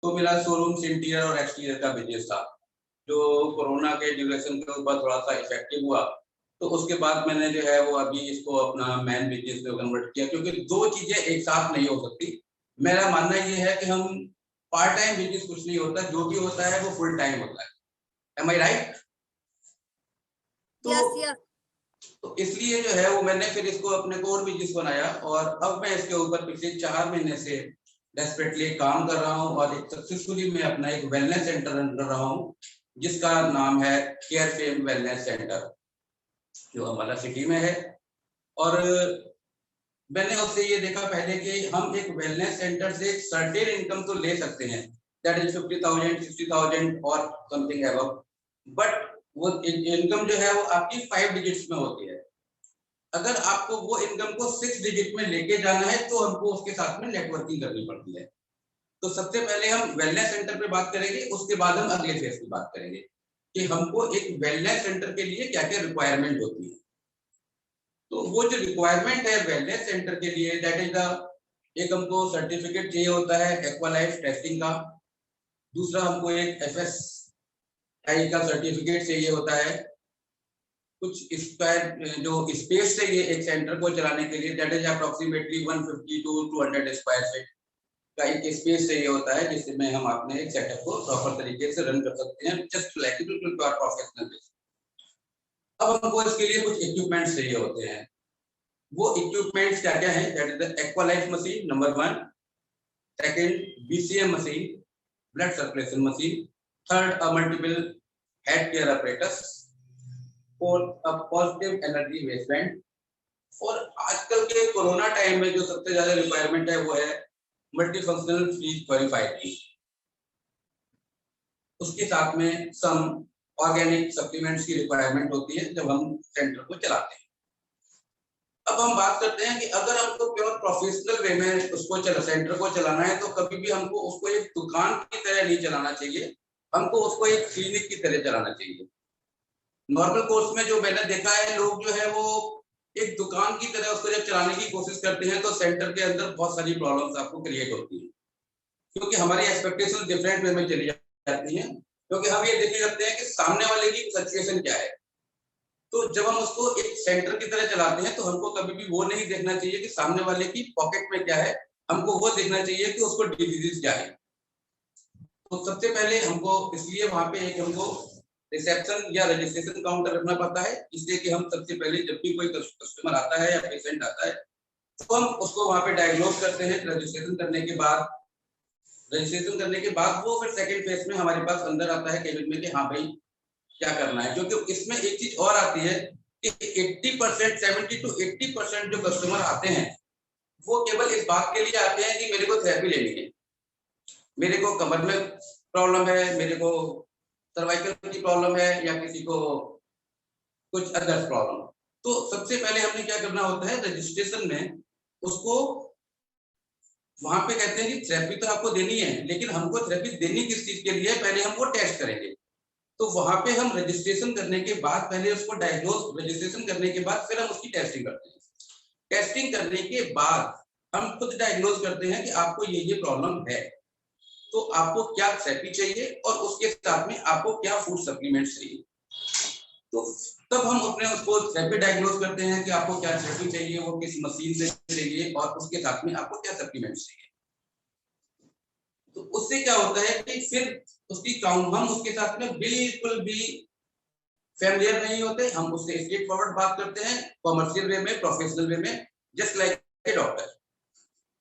तो मेरा showroom interior और एक्सटीरियर का बिजनेस था, जो कोरोना के ड्यूरेशन के ऊपर थोड़ा सा इफेक्टिव हुआ। तो उसके बाद मैंने जो है वो अभी इसको अपना मेन बिजनेस में कन्वर्ट किया, क्योंकि दो चीजें एक साथ नहीं हो सकती। मेरा मानना ये है कि हम पार्ट टाइम बिजनेस कुछ नहीं होता, जो भी होता है वो फुल टाइम होता है। एम आई राइट? तो यस यस। तो इसलिए जो है वो मैंने फिर इसको अपने कोर बिजनेस बनाया, और अब मैं इसके ऊपर पिछले 4 महीने से डेस्परेटली काम कर रहा हूँ, और एक सक्सेसफुली मैं अपना एक वेलनेस सेंटर रन कर रहा हूँ, जिसका नाम है केयर फेम वेलनेस सेंटर, जो अम्बाला सिटी में है। और मैंने उससे ये देखा पहले कि हम एक वेलनेस सेंटर से सर्टेन इनकम तो ले सकते हैं, दैट इज 50,000 60,000 और समथिंग अबव, बट वो इनकम जो है वो आपकी 5 डिजिट्स में होती है। अगर आपको वो इनकम को 6 डिजिट में लेके जाना है तो हमको उसके साथ में नेटवर्किंग करनी पड़ती है। तो सबसे पहले हम वेलनेस सेंटर पे बात करेंगे, उसके बाद हम अगले फेज की बात करेंगे कि हमको एक वेलनेस सेंटर के लिए क्या क्या रिक्वायरमेंट होती है। तो वो जो रिक्वायरमेंट है वेलनेस सेंटर के लिए, दैट इज द, एक हमको सर्टिफिकेट चाहिए होता है एक्वालाइफ टेस्टिंग का, दूसरा हमको एक FSI का सर्टिफिकेट चाहिए होता है, कुछ स्क्वायर जो स्पेस चाहिए एक सेंटर को चलाने के लिए, that is approximately 150 to 200 square feet का एक स्पेस चाहिए होता है, जिसमें हम अपने एक सेटअप को प्रॉपर तरीके से रन कर सकते हैं, जस्ट लाइक बिल्कुल प्रोफेशनल। अब हमको इसके लिए कुछ इक्विपमेंट्स चाहिए होते हैं। वो इक्विपमेंट्स क्या क्या है? That is the aqua life machine number 1, second BCM machine, blood circulation machine, third a multiple head care apparatus, fourth a positive energy waistband, और आजकल के कोरोना टाइम में जो सबसे ज्यादा रिक्वायरमेंट है वो है मल्टीफंक्शनल फ्रीज प्योरीफायर। उसके साथ में सम ऑर्गेनिक सप्लीमेंट्स की रिक्वायरमेंट होती है जब हम सेंटर को चलाते हैं। अब हम बात करते हैं कि अगर हमको प्योर प्रोफेशनल वे में उसको सेंटर को चलाना है, तो कभी भी हमको उसको एक दुकान की तरह नहीं चलाना चाहिए, हमको उसको एक क्लिनिक की तरह चलाना चाहिए। नॉर्मल कोर्स में जो मैंने देखा है, लोग जो है वो एक दुकान की तरह उसको जब चलाने की कोशिश करते हैं तो सेंटर के अंदर बहुत सारी प्रॉब्लम्स आपको क्रिएट होती है, क्योंकि हमारी एक्सपेक्टेशन डिफरेंट वे में चली जाती है, क्योंकि हम ये देखने लगते हैं कि सामने वाले की सिचुएशन क्या है। तो जब हम उसको एक सेंटर की तरह चलाते हैं तो हमको कभी भी वो नहीं देखना चाहिए कि सामने वाले की पॉकेट में क्या है, हमको वो देखना चाहिए कि उसको डिजीज क्या है। तो सबसे पहले हमको इसलिए वहां पे एक हमको रिसेप्शन या रजिस्ट्रेशन काउंटर रखना पड़ता है, इसलिए कि हम सबसे पहले जब भी कोई कस्टमर आता है या पेशेंट आता है तो हम उसको वहां पे डायग्नोज करते हैं। रजिस्ट्रेशन करने के बाद वो फिर सेकंड फेज में हमारे पास अंदर आता है केबिन में कि हाँ भाई क्या करना है। क्योंकि इसमें एक चीज और आती है कि 80% 70 to 80% जो कस्टमर आते हैं वो केवल इस बात के लिए आते हैं कि मेरे को थेरेपी लेनी है, मेरे को कमर में प्रॉब्लम है, मेरे को सर्वाइकल की प्रॉब्लम है, या किसी को कुछ अदर प्रॉब्लम। तो सबसे पहले हमने क्या करना होता है, रजिस्ट्रेशन में उसको वहां पे कहते हैं कि थेरेपी तो आपको देनी है, लेकिन हमको थेरेपी देनी किस चीज के लिए, पहले हम वो टेस्ट करेंगे। तो वहां पे हम रजिस्ट्रेशन करने के बाद पहले उसको डायग्नोज, रजिस्ट्रेशन करने के बाद फिर हम उसकी टेस्टिंग करते हैं। टेस्टिंग करने के बाद हम खुद डायग्नोज करते हैं कि आपको ये प्रॉब्लम है, तो आपको क्या थेरेपी चाहिए और उसके साथ में आपको क्या फूड सप्लीमेंट्स चाहिए। तो तब हम अपने उसको थेरेपी डायग्नोज करते हैं कि आपको क्या थेरेपी चाहिए, वो किस मशीन से चाहिए, और उसके साथ में आपको क्या सप्लीमेंट्स चाहिए। तो उससे क्या होता है कि फिर उसकी काउंट, हम उसके साथ में बिल्कुल भी फैमिलियर नहीं होते, हम उससे स्ट्रेट फॉरवर्ड बात करते हैं कॉमर्शियल वे में, प्रोफेशनल वे में, जस्ट लाइक ए डॉक्टर।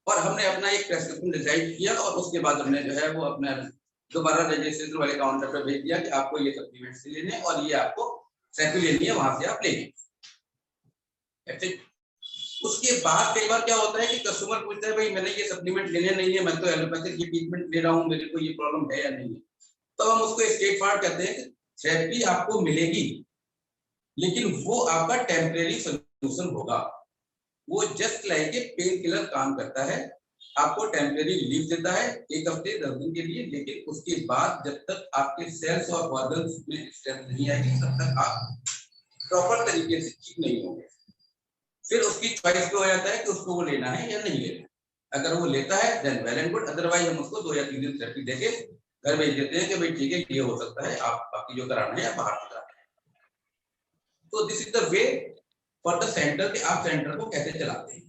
और हमने अपना एक प्रेस्क्रिप्शन डिजाइन किया और उसके बाद हमने जो है वो अपना दोबारा रजिस्ट्रेशन वाले काउंटर पर भेज दिया कि आपको ये सप्लीमेंट्स लेने और ये आपको थेरेपी लेनी है, वहां से आप लेंगे। उसके बाद कई बार क्या होता है कि कस्टमर पूछता है भाई मैंने ये सप्लीमेंट लेने नहीं है, मैं तो एलोपैथिक की ट्रीटमेंट ले रहा हूँ, मेरे को ये प्रॉब्लम है या नहीं है। तो हम उसको स्ट्रेट फॉरवर्ड कहते हैं कि थेरेपी आपको मिलेगी, लेकिन वो आपका टेम्परेरी सोल्यूशन होगा। वो just like a pain killer काम करता है, आपको टेम्परेरी रिलीफ देता है 1 हफ्ते 10 दिन के लिए, लेकिन उसके बाद जब तक आपके सेल्स और ऑर्गन्स में स्ट्रेंथ नहीं आएगी तब तक आप प्रॉपर तरीके से ठीक नहीं होंगे। फिर उसकी चॉइस पे हो जाता है कि उसको वो लेना है या नहीं लेना है। अगर वो लेता है then well and good, otherwise हम उसको 2 या 3 दिन थेरेपी देके घर भेज देते हैं कि भाई ठीक है ये हो सकता है, आप बाकी जो कराना है या बाहर से कराना है। तो this is the way for the centre कि आप सेंटर को कैसे चलाते हैं।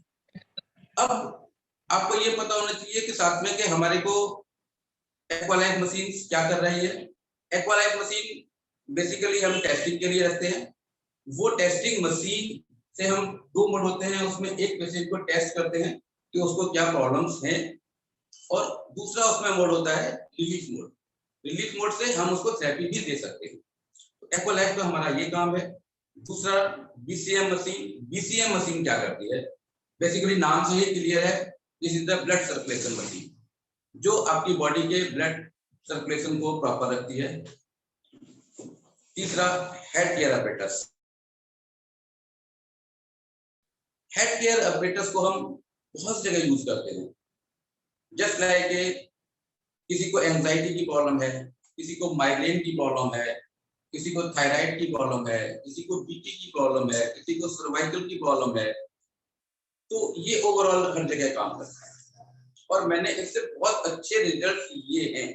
अब आपको ये पता होना चाहिए कि साथ में कि हमारे को एक्वालाइज मशीन क्या कर रही है। एक्वालाइज मशीन बेसिकली हम टेस्टिंग के लिए रखते हैं। वो टेस्टिंग मशीन से हम 2 मोड होते हैं, उसमें एक पेशेंट को टेस्ट करते हैं कि उसको क्या प्रॉब्लम्स हैं, और दूसरा उसमें मोड होता है रिलीफ मोड। रिलीफ मोड से हम उसको थेरेपी भी दे सकते हैं। तो एक्वालाइज का हमारा ये काम है। दूसरा बीसीएम मशीन। बीसीएम मशीन क्या करती है, बेसिकली नाम से ही क्लियर है, this is the blood circulation machine, जो आपकी बॉडी के ब्लड सर्कुलेशन को प्रॉपर रखती है। तीसरा head care apparatus. Head care apparatus को हम बहुत जगह यूज करते हैं। जस्ट लाइक किसी को एंजाइटी की प्रॉब्लम है, किसी को माइग्रेन की प्रॉब्लम है, किसी को थायराइड की प्रॉब्लम है, किसी को बीपी की प्रॉब्लम है, किसी को सर्वाइकल की प्रॉब्लम है, तो ये ओवरऑल हर जगह काम करता है और मैंने इससे बहुत अच्छे रिजल्ट लिए हैं।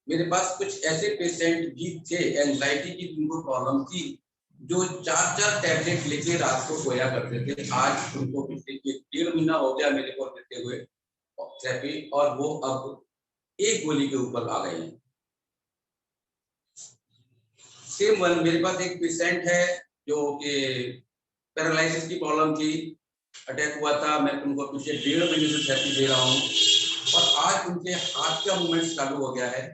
मेरे पास कुछ ऐसे पेशेंट भी थे एंजाइटी की जिनको प्रॉब्लम थी, जो 4-4 टैबलेट लेके रात को सोया करते थे। आज उनको पिछले 1.5 महीना हो गया मेरे को देते हुए थेरेपी, और वो अब एक गोली के ऊपर आ गए हैं। सेम वन मेरे पास एक पेशेंट है जो कि पैरालिसिस की प्रॉब्लम थी, अटैक हुआ था, मैं उनको पिछले 1.5 महीने से थेरेपी दे रहा हूँ और आज उनके हाथ का मूवमेंट चालू हो गया है,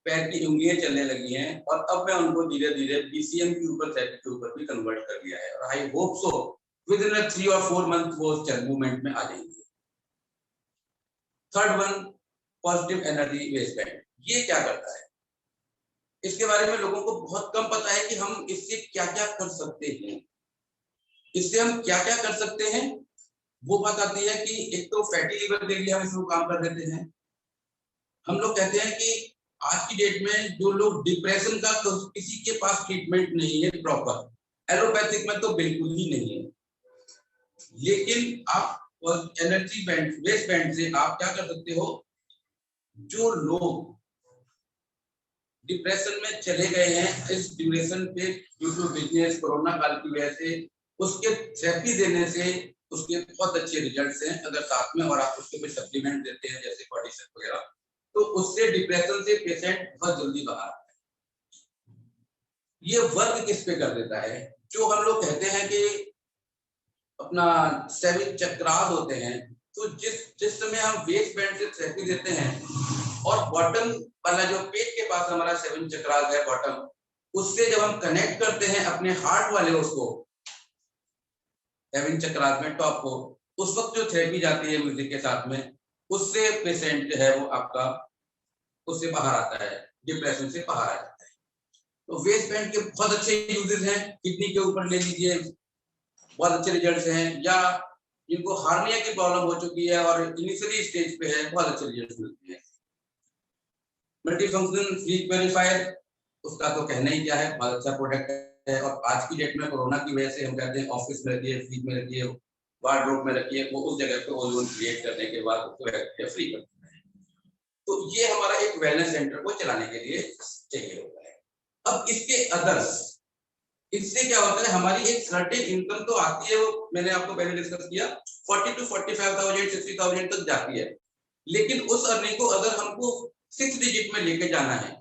पैर की उंगलियां चलने लगी हैं और अब मैं उनको धीरे धीरे बीसीएम के ऊपर थेरेपी के ऊपर भी कन्वर्ट कर दिया है और I hope so with in 3 और 4 मंथ वो मूवमेंट में आ जाएंगे। Third one positive energy वेस्टबैंड। ये क्या करता है, इसके बारे में लोगों को बहुत कम पता है कि हम इससे क्या क्या कर सकते हैं। इससे हम क्या क्या कर सकते हैं वो बात आती है कि एक तो फैटी लिवर के लिए हम इसमें काम कर देते हैं। हम लोग कहते हैं कि आज की डेट में जो लोग डिप्रेशन का तो किसी के पास ट्रीटमेंट नहीं है प्रॉपर, एलोपैथिक में तो बिल्कुल ही नहीं है, लेकिन आप एनर्जी बैंड वेस्ट बैंड से आप क्या कर सकते हो, जो लोग डिप्रेशन में चले गए हैं इस ड्यूरेशन पे ड्यू टू बिजनेस कोरोना काल की वजह से, उसके थेरेपी देने से उसके बहुत अच्छे रिजल्ट्स हैं। अगर साथ में और आप उसके भी सप्लीमेंट देते हैं जैसे कॉर्टिसोन वगैरह, तो उससे डिप्रेशन से पेशेंट बहुत जल्दी बाहर आता है। ये वर्क किस पे कर देता है, जो हम लोग कहते हैं कि अपना 7 चक्रास होते हैं, तो जिस समय हम वेस्ट बैंड से थेरेपी देते हैं और बॉटम वाला जो पेट के पास हमारा 7 चक्रास है बॉटम, उससे जब हम कनेक्ट करते हैं अपने हार्ट वाले उसको 7 चक्रास में टॉप को, उस वक्त जो थेरेपी जाती है म्यूजिक के साथ में, उससे पेशेंट जो है वो आपका उससे बाहर आता है, डिप्रेशन से बाहर आ जाता है। तो वेस्ट बैंड के बहुत अच्छे यूजेस हैं। किडनी के ऊपर ले लीजिए, बहुत अच्छे रिजल्ट्स हैं, या जिनको हार्निया की प्रॉब्लम हो चुकी है और इनिशियली स्टेज पे है, बहुत अच्छे रिजल्ट्स मिलते हैं। मल्टीफंक्शन स्लीप प्यूरिफायर, उसका तो कहना ही क्या है, बहुत अच्छा प्रोडक्ट है और आज की डेट में कोरोना की वजह से हम कहते हैं ऑफिस में रखिए, फ्रिज में रखिए, वार्डरोब में रखिए, वो उस जगह पे ओजोन क्रिएट करने के बाद उसको बैक्टीरिया फ्री करता है। तो ये हमारा एक वेलनेस सेंटर को चलाने के लिए चाहिए होता है। अब इसके अदर्स, इससे क्या होता है, हमारी एक सर्टेन इनकम तो आती है, वो मैंने आपको पहले डिस्कस किया 40 to 45,000 60,000 तक जाती है, लेकिन उस अर्निंग को अगर हमको 6 डिजिट में लेके जाना है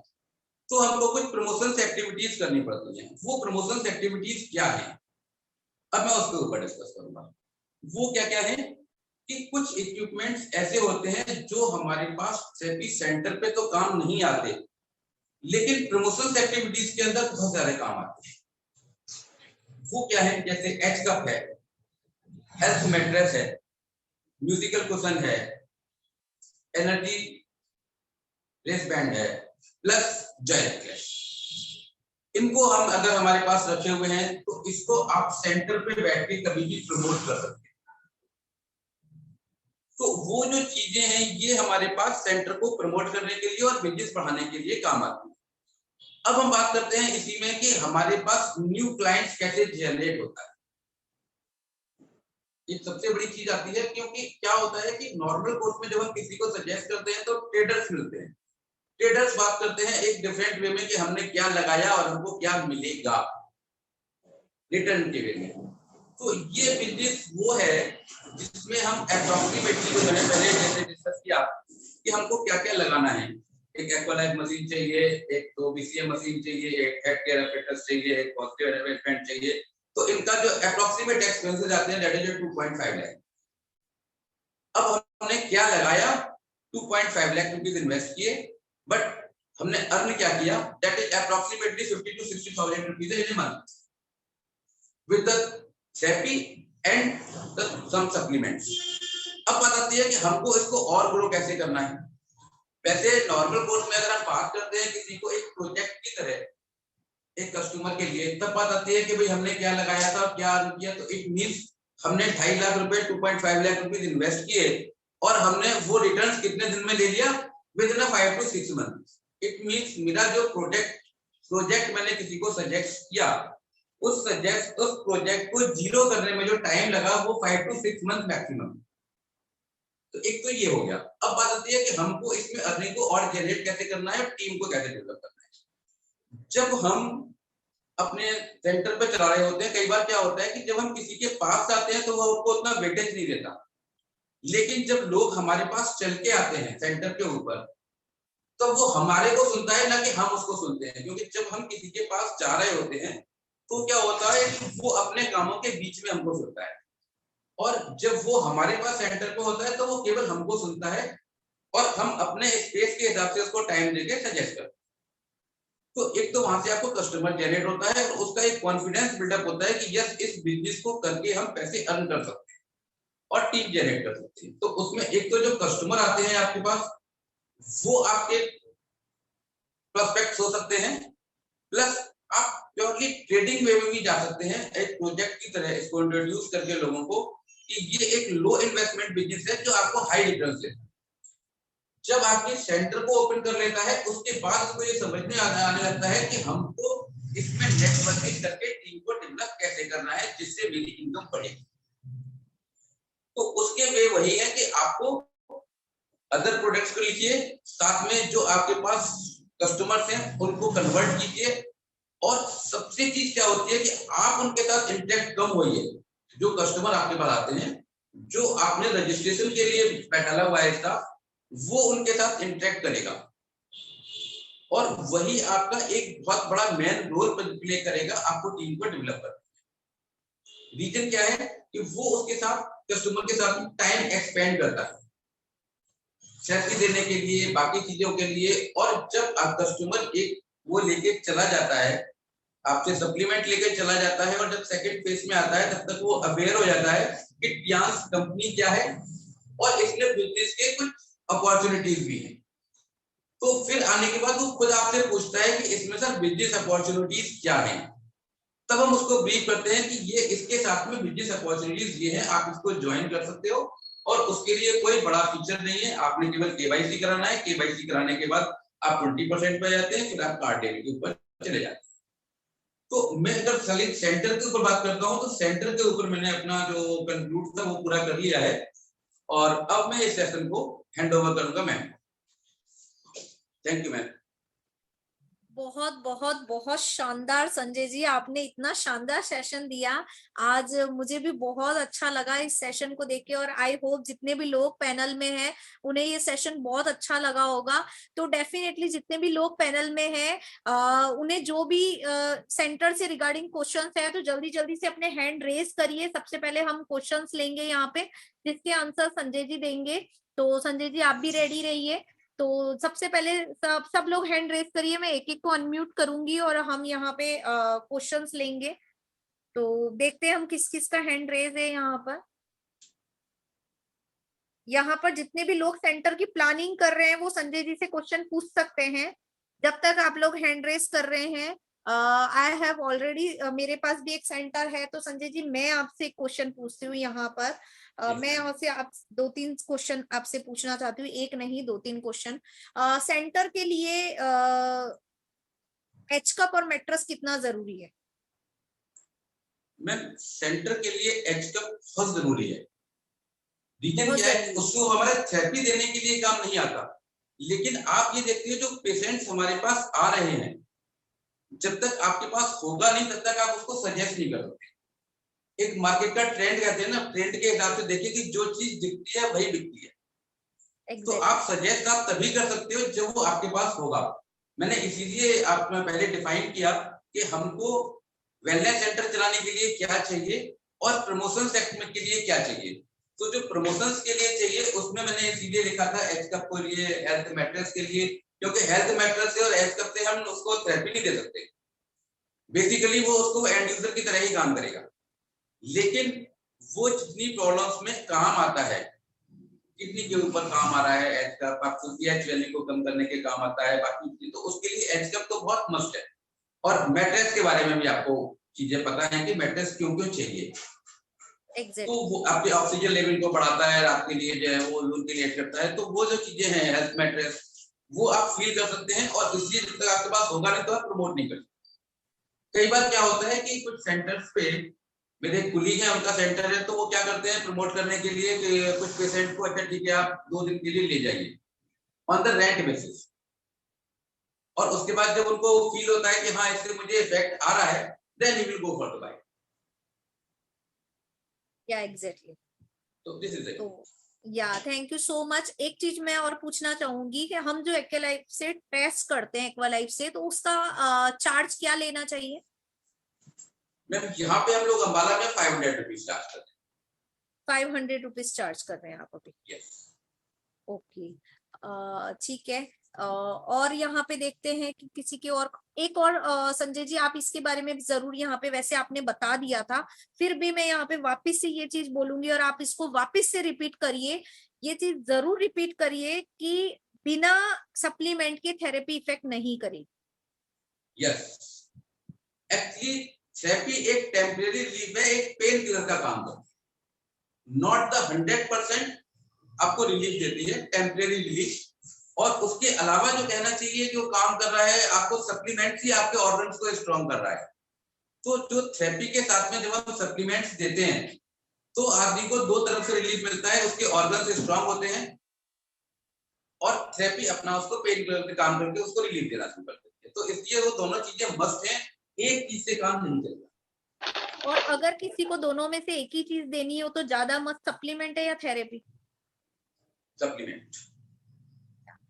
तो हमको कुछ प्रमोशंस एक्टिविटीज करनी पड़ती हैं। वो प्रमोशंस एक्टिविटीज क्या है, अब मैं उसके ऊपर डिस्कस करूंगा। वो क्या क्या है कि कुछ इक्विपमेंट्स ऐसे होते हैं जो हमारे पास थेरेपी सेंटर पे तो काम नहीं आते, लेकिन प्रमोशंस एक्टिविटीज के अंदर बहुत सारे काम आते हैं। वो क्या है, जैसे एच कप है, हेल्थ मैट्रेस है, म्यूजिकल कुशन है, एनर्जी रेस बैंड है, प्लस जॉइंट क्लैश। इनको हम अगर हमारे पास रखे हुए हैं तो इसको आप सेंटर पे बैठ के कभी भी प्रमोट कर सकते हैं। तो वो जो चीजें हैं ये हमारे पास सेंटर को प्रमोट करने के लिए और बिजनेस बढ़ाने के लिए काम आती है। अब हम बात करते हैं इसी में कि हमारे पास न्यू क्लाइंट्स कैसे जनरेट होता है। ये सबसे बड़ी चीज आती है, क्योंकि क्या होता है कि नॉर्मल कोर्स में जब हम किसी को सजेस्ट करते हैं तो ट्रेडर्स मिलते हैं, ट्रेडर्स बात करते हैं एक डिफरेंट वे में कि हमने क्या लगाया और हमको क्या मिलेगा रिटर्न के वे में। तो ये बिजनेस वो है जिसमें हम अप्रोक्सीमेटली जो मैंने पहले जैसे डिस्कस किया कि हमको क्या क्या लगाना है, एक एक्वालाइज मशीन चाहिए, एक तो बीसीए मशीन चाहिए, एक हेड केयर एपेरेटस चाहिए, एक पॉजिटिव एनवायरनमेंट चाहिए। तो इनका जो अप्रोक्सीमेट एक्सपेंसेस आते हैं दैट इज 2.5 लाख। अब हमने क्या लगाया, 2.5 लाख रुपीस इन्वेस्ट किए, बट हमने अर्न क्या किया, that is approximately 50 to 60,000 rupees in a month with the therapy and the some supplements. अब बात आती है कि हमको इसको और ग्रो कैसे करना है। वैसे नॉर्मल कोर्स में अगर हम बात करते हैं किसी को एक प्रोजेक्ट की तरह एक कस्टमर के लिए, तब बात आती है कि भाई हमने क्या लगाया था क्या अर्न किया, तो इट मींस हमने 2.5 लाख रुपए 2.5 लाख रुपए इन्वेस्ट किए और हमने वो रिटर्न्स कितने दिन में ले लिया, with in 5 to 6 month. It means मेरा जो प्रोजेक्ट मैंने किसी को सजेस्ट किया, उस प्रोजेक्ट को जीरो करने में जो टाइम लगा वो 5 to 6 मंथ मैक्सिमम। तो एक तो ये हो गया। अब बात आती है कि हमको इसमें अर्निंग को और जनरेट कैसे करना है और टीम को कैसे डेवलप करना है। जब हम अपने सेंटर पे चला रहे होते हैं, कई बार क्या होता है कि जब हम किसी के पास जाते हैं तो वो हमको उतना वेटेज नहीं देता, लेकिन जब लोग हमारे पास चल के आते हैं सेंटर के ऊपर, तो वो हमारे को सुनता है ना कि हम उसको सुनते हैं। क्योंकि जब हम किसी के पास जा रहे होते हैं तो क्या होता है कि वो अपने कामों के बीच में हमको सुनता है, और जब वो हमारे पास सेंटर पे होता है तो वो केवल हमको सुनता है और हम अपने स्पेस के हिसाब से उसको टाइम देके सजेस्ट करते हैं। तो एक तो वहां से आपको कस्टमर जनरेट होता है और उसका एक कॉन्फिडेंस बिल्डअप होता है कि यस इस बिजनेस को करके हम पैसे अर्न कर सकते हैं और टीम जनरेट कर सकते हैं। तो उसमें एक तो जो कस्टमर आते हैं आपके पास वो आपके प्रोस्पेक्ट्स हो सकते हैं, प्लस आप प्योरली ट्रेडिंग वे में भी जा सकते हैं एक प्रोजेक्ट की तरह इसको इंट्रोड्यूस करके लोगों को कि ये एक लो इन्वेस्टमेंट बिजनेस है जो आपको हाई रिटर्न देता है। जब आपके सेंटर को ओपन कर लेता है उसके बाद उसको ये समझ में आने लगता है कि हमको इसमें नेटवर्किंग करके टीम को डेवलप कैसे करना है जिससे मेरी इनकम बढ़ेगी। तो उसके वे वही है कि आपको अदर प्रोडक्ट्स को लीजिए, साथ में जो आपके पास कस्टमर्स हैं उनको कन्वर्ट कीजिए, और सबसे चीज क्या होती है कि आप उनके साथ इंटरेक्ट कम होइए। जो कस्टमर आपके पास आते हैं, जो आपने रजिस्ट्रेशन के लिए बैठा हुआ है इसका, वो उनके साथ इंटरेक्ट करेगा और वही आपका एक बहुत बड़ा मेन रोल प्ले करेगा आपको टीम को डेवलप करने। रीजन क्या है कि वो उसके साथ कस्टमर के साथ टाइम एक्सपेंड करता है सेफ्टी देने के लिए, बाकी चीजों के लिए। और जब आप कस्टमर एक वो लेके चला जाता है, आपसे सप्लीमेंट लेके चला जाता है और जब सेकंड फेज में आता है तब तक वो अवेयर हो जाता है कि टियांस कंपनी क्या है और इसमें बिजनेस के कुछ अपॉर्चुनिटीज भी हैं। तो फिर आने के बाद वो खुद आपसे पूछता है कि इसमें सर बिजनेस अपॉर्चुनिटीज क्या है। तब हम उसको ब्रीफ करते हैं कि ये इसके साथ में बिजनेस अपॉर्चुनिटीज ये है, आप इसको ज्वाइन कर सकते हो और उसके लिए कोई बड़ा फीचर नहीं है, आपने केवल केवाईसी कराना है। केवाईसी कराने के बाद आप 20% पे जाते हैं, फिर आप कार्ड डेबिट के ऊपर चले जाते हैं। तो मैं अगर सेंटर के ऊपर बात करता हूं तो सेंटर के ऊपर मैंने अपना जो कंक्लूड था वो पूरा कर लिया है और अब मैं इस सेशन को हैंड ओवर करूंगा मैम। Thank you ma'am. बहुत बहुत बहुत शानदार संजय जी, आपने इतना शानदार सेशन दिया आज। मुझे भी बहुत अच्छा लगा इस सेशन को देख के और आई होप जितने भी लोग पैनल में हैं उन्हें ये सेशन बहुत अच्छा लगा होगा। तो डेफिनेटली जितने भी लोग पैनल में हैं उन्हें जो भी सेंटर से रिगार्डिंग क्वेश्चंस है तो जल्दी जल्दी से अपने हैंड रेज करिए। सबसे पहले हम क्वेश्चंस लेंगे यहाँ पे जिसके आंसर संजय जी देंगे। तो संजय जी आप भी रेडी रहिए। तो सबसे पहले सब लोग हैंड रेज करिए, मैं एक एक को अनम्यूट करूंगी और हम यहाँ पे क्वेश्चंस लेंगे। तो देखते हैं हम किस किस का हैंड रेज है यहाँ पर। यहाँ पर जितने भी लोग सेंटर की प्लानिंग कर रहे हैं वो संजय जी से क्वेश्चन पूछ सकते हैं जब तक आप लोग हैंड रेज कर रहे हैं। आई हैव ऑलरेडी, मेरे पास भी एक सेंटर है तो संजय जी मैं आपसे क्वेश्चन पूछती हूँ यहाँ पर। मैं यहाँ से आप 2-3 क्वेश्चन आपसे पूछना चाहती हूँ, एक नहीं 2-3 क्वेश्चन। सेंटर के लिए एच कप और मेट्रस कितना जरूरी है? मैम सेंटर के लिए एच कप बहुत जरूरी है। रीजन बहुत क्या है, जरूरी। उसको हमारा थेरेपी देने के लिए काम नहीं आता, लेकिन आप ये देखते हैं जो पेशेंट्स हमारे पास आ रहे हैं, जब तक आपके पास होगा नहीं तब तक आप उसको सजेस्ट नहीं कर सकते। एक मार्केट का ट्रेंड कहते हैं ना, ट्रेंड के हिसाब से देखिए कि जो चीज दिखती है वही बिकती है। तो आप सजेस्ट आप तभी कर सकते हो जब वो आपके पास होगा। मैंने इसीलिए आप में पहले डिफाइन किया कि हमको वेलनेस सेंटर चलाने के लिए क्या चाहिए और प्रमोशन सेक्टर के लिए क्या चाहिए। तो जो प्रमोशंस के लिए चाहिए उसमें मैंने इसीलिए लिखा था एच कप के लिए, हेल्थ मैटर्स के लिए, क्योंकि हेल्थ मैटर्स से और एच कप से हम उसको थेरेपी नहीं दे सकते। बेसिकली वो उसको एंड यूजर की तरह ही काम करेगा, लेकिन वो जितनी प्रॉब्लम्स में काम आता है, किडनी के ऊपर काम आ रहा है एच कप, आपको पीएच वैल्यू को कम करने के काम आता है, बाकी तो उसके लिए एच कप तो बहुत मस्ट है। और मैट्रेस के बारे में भी आपको चीजें पता है कि मैट्रेस क्यों क्यों चाहिए। तो वो आपके ऑक्सीजन लेवल को बढ़ाता है, रात के लिए जो है वो लून के लिए करता है। तो वो जो चीजें हैं हेल्थ मैट्रेस, वो आप फील कर सकते हैं, और इसलिए जब तक आपके पास होगा नहीं तो आप प्रमोट नहीं कर सकते। कई बार क्या होता है कि कुछ सेंटर्स पे, मेरे कुलीग हैं उनका सेंटर है, तो वो क्या करते हैं प्रमोट करने के लिए कि कुछ पेशेंट को, अच्छा ठीक है आप 2 दिन के लिए ले जाइए ऑन द रेंट बेसिस, और उसके बाद जब उनको फील होता है कि हाँ इससे मुझे इफेक्ट आ रहा है, then he will go for the buy. Yeah exactly. तो दिस इज इट। तो yeah thank you so much. एक चीज मैं और पूछना चाहूंगी कि हम जो एक्वालाइफ से टेस्ट करते हैं एक्वालाइफ से, तो उसका चार्ज क्या लेना चाहिए? मैम यहाँ पे हम लोग अंबाला में 500 रुपीज चार्ज करते हैं। 500 रुपीज चार्ज कर रहे हैं आप अभी? यस। ओके, ठीक है। और यहाँ पे देखते हैं कि किसी के और एक और संजय जी, आप इसके बारे में जरूर, यहाँ पे वैसे आपने बता दिया था, फिर भी मैं यहाँ पे वापस से ये चीज बोलूंगी और आप इसको वापस से रिपीट करिए, ये चीज जरूर रिपीट करिए कि बिना सप्लीमेंट के थेरेपी इफेक्ट नहीं करेगी। यस, एक्चुअली थेरेपी एक टेम्परेरी रिलीफ है, एक पेन किलर का काम करती है, नॉट द 100% आपको रिलीफ देती है, टेम्परेरी रिलीफ। और उसके अलावा जो कहना चाहिए जो काम कर रहा है, आपको सप्लीमेंट ही आपके ऑर्गन्स को स्ट्रॉन्ग कर रहा है। तो जो थेरेपी के साथ में जब हम सप्लीमेंट्स देते हैं तो आदमी को 2 तरफ से रिलीफ मिलता है, उसके ऑर्गन्स स्ट्रॉन्ग होते हैं, और थेरेपी अपना उसको पेन किलर के काम करके उसको रिलीफ देना शुरू कर देती है। तो इसलिए वो दोनों चीजें मस्ट हैं, एक चीज से काम नहीं चलता। और अगर किसी को दोनों में से एक ही चीज देनी हो तो ज्यादा मस्त सप्लीमेंट है या थेरेपी? सप्लीमेंट।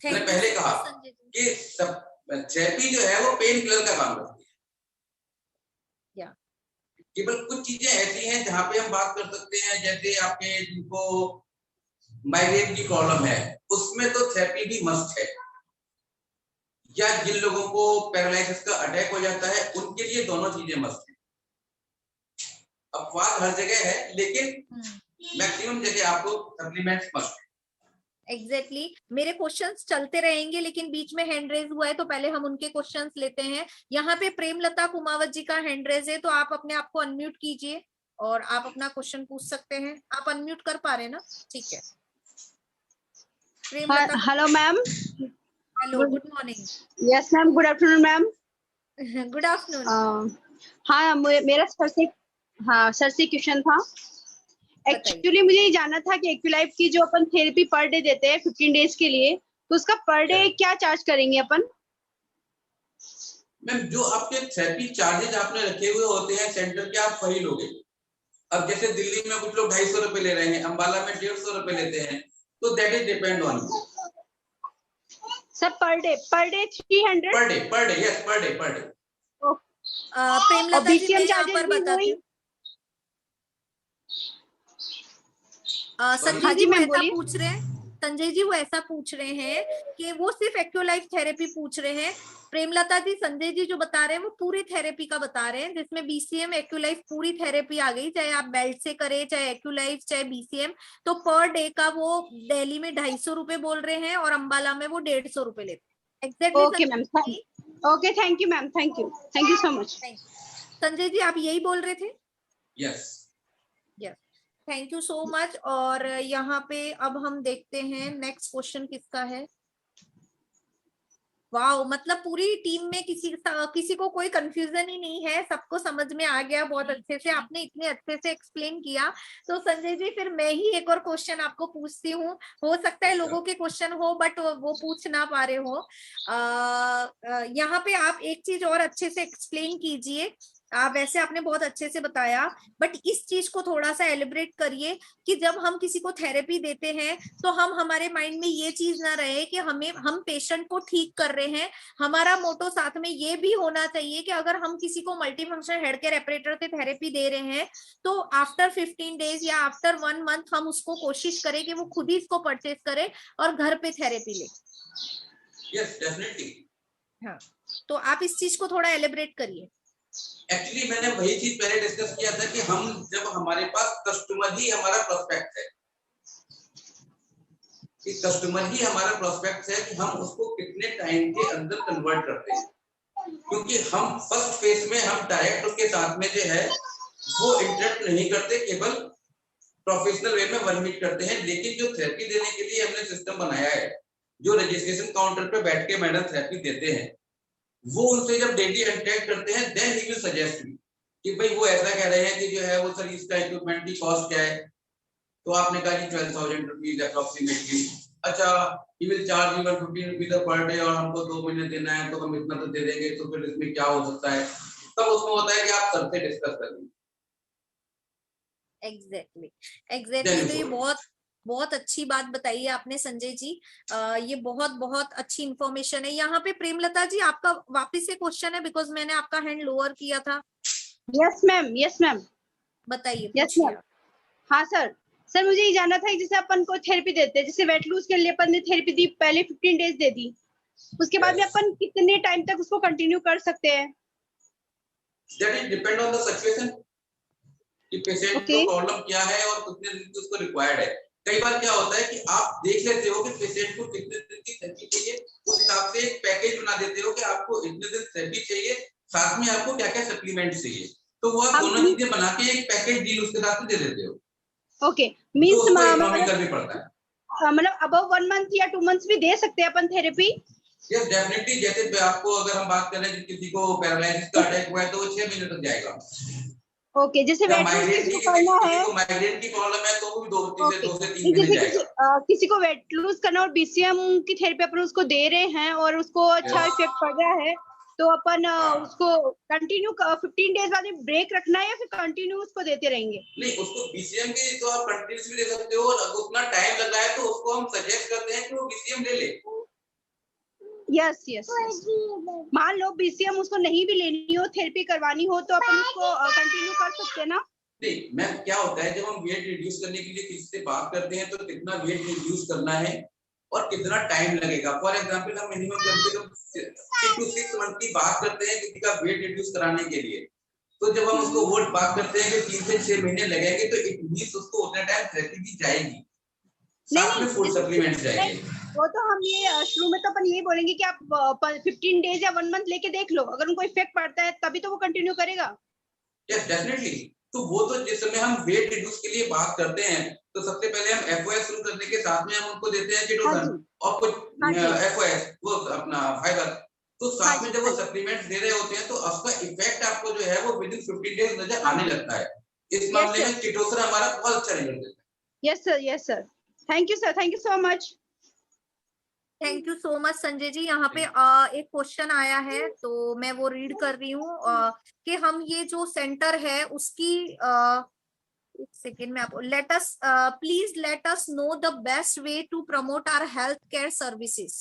मैंने पहले कहा कि थेरेपी जो है वो पेन किलर का काम करती है। केवल कुछ चीजें ऐसी हैं जहां पे हम बात कर सकते हैं, जैसे आपके जिनको माइग्रेन की प्रॉब्लम है उसमें तो थेरेपी भी मस्ट है, या जिन लोगों को पैरालिसिस का अटैक हो जाता है उनके लिए दोनों चीजें मस्ट है। अपवाद हर जगह है, लेकिन मैक्सिमम जगह आपको सप्लीमेंट्स मस्ट है। एग्जैक्टली मेरे क्वेश्चंस चलते रहेंगे, लेकिन बीच में हैंड रेज हुआ है तो पहले हम उनके क्वेश्चंस लेते हैं। यहाँ पे प्रेमलता कुमावत जी का हैंड रेज है, तो आप अपने आप को अनम्यूट कीजिए और आप अपना क्वेश्चन पूछ सकते हैं। आप अनम्यूट कर पा रहे हैं ना? ठीक है। Premlata. Hello ma'am. Hello, good morning. Yes ma'am, good afternoon ma'am. Good afternoon. हाँ, मेरा सर से क्वेश्चन था। एक्चुअली मुझे ये जानना था कि एक्यूलाइफ की जो अपन थेरेपी पर डे देते हैं 15 डेज के लिए, तो उसका पर डे क्या चार्ज करेंगे अपन? मैम जो आपके थेरेपी चार्जेज आपने रखे हुए होते हैं सेंटर के, आप वही लोगे। अब जैसे दिल्ली में कुछ लोग 250 रुपए ले रहे हैं, अंबाला में 150 रुपए लेते हैं, तो that is depend on you. Sir per day 300? Per day yes, per day. Premlata ji मैं यहाँ पर बताती हूँ। संजय जी वो ऐसा पूछ रहे हैं, संजय जी वो ऐसा पूछ रहे हैं कि वो सिर्फ एक्यूलाइफ थेरेपी पूछ रहे हैं। प्रेमलता जी, संजय जी जो बता रहे हैं वो पूरी थेरेपी का बता रहे हैं, जिसमें बीसीएम एक्यूलाइफ पूरी थेरेपी आ गई, चाहे आप बेल्ट से करें, चाहे एक्यूलाइफ, चाहे बीसीएम। तो पर डे का वो दिल्ली में 250 रुपए बोल रहे हैं और अंबाला में वो 150 रुपए लेते हैं। Exactly. Okay ma'am, okay, thank you ma'am, thank you so much. Sanjay ji आप यही बोल रहे थे? Yes. Thank you so much. और यहाँ पे अब हम देखते हैं नेक्स्ट क्वेश्चन किसका है। वाह, मतलब पूरी टीम में किसी को कोई कंफ्यूजन ही नहीं है, सबको समझ में आ गया बहुत अच्छे से, आपने इतने अच्छे से एक्सप्लेन किया। तो संजय जी फिर मैं ही एक और क्वेश्चन आपको पूछती हूँ, हो सकता है लोगों के क्वेश्चन हो बट वो पूछ ना पा रहे हो। यहाँ पे आप एक चीज और अच्छे से एक्सप्लेन कीजिए। वैसे आपने बहुत अच्छे से बताया, बट इस चीज को थोड़ा सा एलिब्रेट करिए कि जब हम किसी को थेरेपी देते हैं तो हमारे माइंड में ये चीज ना रहे कि हम पेशेंट को ठीक कर रहे हैं। हमारा मोटो साथ में ये भी होना चाहिए कि अगर हम किसी को multi functional head care operator से थेरेपी दे रहे हैं तो आफ्टर 15 डेज या आफ्टर 1 मंथ हम उसको कोशिश करें कि वो खुद ही इसको परचेज करे और घर पे थेरेपी ले। Yes definitely. हाँ, तो आप इस चीज को थोड़ा एलिब्रेट करिए। एक्चुअली मैंने वही चीज पहले डिस्कस किया था कि हम जब हमारे पास कस्टमर ही हमारा प्रोस्पेक्ट है, कि कस्टमर ही हमारा प्रोस्पेक्ट है, कि हम उसको कितने टाइम के अंदर कन्वर्ट करते हैं। क्योंकि हम फर्स्ट फेज में हम डायरेक्ट उसके साथ में जो है वो इंटरेक्ट नहीं करते, केवल प्रोफेशनल वे में वर्मिट करते हैं। लेकिन जो थेरेपी देने के लिए हमने सिस्टम बनाया है, जो रजिस्ट्रेशन काउंटर पे बैठ के मैडम थेरेपी देते हैं, वो उनसे जब डेली इंटरेक्ट करते हैं then he will suggest me कि भाई वो ऐसा कह रहे हैं कि जो है वो सर इसका इक्विपमेंट की कॉस्ट क्या है, तो आपने कहा कि 12,000 रुपीज अप्रोक्सीमेटली। अच्छा, he will charge you 150 rupees per day और हमको 2 महीने देना है तो हम इतना तो दे देंगे, तो फिर इसमें क्या हो सकता है। तब उसमें होता है कि आप सर से डिस्कस करेंगे। एग्जैक्टली। तो ये बहुत अच्छी बात बताई है आपने संजय जी। ये बहुत अच्छी इंफॉर्मेशन है। यहाँ पे प्रेमलता जी आपका वापस से क्वेश्चन है, बिकॉज मैंने आपका हैंड लोअर किया था। यस मैम बताइए। Yes ma'am. हाँ सर मुझे ये जानना था, जैसे अपन को थेरेपी देते हैं, जैसे वेट लूज के लिए अपन ने थेरेपी दी, पहले 15 डेज दे दी, उसके बाद में अपन कितने टाइम तक उसको कंटिन्यू कर सकते हैं? That is depend on the situation कि पेशेंट को प्रॉब्लम क्या है और कितने दिन की उसको रिक्वायर्ड है। कई बार क्या होता है कि आप देख लेते हो कि पेशेंट को कितने दिन की थेरेपी चाहिए, उस हिसाब से एक पैकेज बना देते हो कि आपको इतने दिन थेरेपी चाहिए, साथ में आपको क्या क्या सप्लीमेंट चाहिए, तो वो आप दोनों चीजें बना के एक पैकेज डील उसके साथ में दे देते हो। ओके, मींस इकोनॉमिकल भी पड़ता है। मतलब अबव 1 मंथ या 2 मंथ्स भी दे सकते हैं अपन थेरेपी? Yes definitely. जैसे आपको अगर हम बात करें कि किसी को पैरालिसिस का अटैक हुआ है तो वो 6 महीने तक जाएगा। ओके, जैसे माइग्रेन की प्रॉब्लम है तो वो भी 2 से 3 महीने जाएगा। किसी को वेट लूज करना और बीसीएम की थेरेपी अपन उसको दे रहे हैं और उसको अच्छा इफेक्ट पड़ रहा है, तो अपन उसको कंटिन्यू 15 डेज बाद ब्रेक रखना है या फिर कंटिन्यू उसको देते रहेंगे? नहीं, उसको बीसीएम की तो आप कंटिन्यूस भी दे सकते हो, और उतना टाइम लग रहा है तो उसको हम सजेस्ट करते हैं कि वो बीसीएम ले ले। यस मान लो बीसीएम उसको नहीं भी लेनी हो, थेरेपी करवानी हो, तो अपन उसको कंटिन्यू कर सकते हैं ना? नहीं मैम, क्या होता है जब हम वेट रिड्यूस करने के लिए किसी से बात करते हैं तो कितना वेट रिड्यूस करना है और कितना टाइम लगेगा। फॉर एग्जांपल हम मिनिमम कम से कम 6 to 6 मंथ की बात करते हैं किसी का वेट रिड्यूस कराने के लिए, तो जब हम उसको वो बात करते हैं कि 3 से 6 महीने लगेंगे, तो इट मींस उसको उतना टाइम थेरेपी दी जाएगी, साथ में फूड सप्लीमेंट्स जाएंगे। वो तो हम ये शुरू में तो अपन यही बोलेंगे कि आप 15 डेज या 1 मंथ लेके देख लो, अगर उनको इफेक्ट पड़ता है तभी तो वो कंटिन्यू करेगा। Yes definitely. तो वो तो जिस समय हम वेट रिड्यूस के लिए बात करते हैं तो सबसे पहले हम एफओएस शुरू करने के साथ में हम उनको देते हैं किटोसन और कुछ एफओएस वो अपना फाइबर, तो साथ में जब वो सप्लीमेंट्स दे रहे होते हैं तो उसका इफेक्ट आपको जो है वो विदिन 15 डेज नजर आने लगता है। इस मामले में किटोसन हमारा बहुत अच्छा रिजल्ट देता है। Yes sir thank you so much. Thank you so much Sanjay ji. यहाँ पे एक क्वेश्चन आया है तो मैं वो रीड कर रही हूँ कि हम ये जो सेंटर है उसकी एक सेकेंड में आपको please let us know the best way to promote our health care services.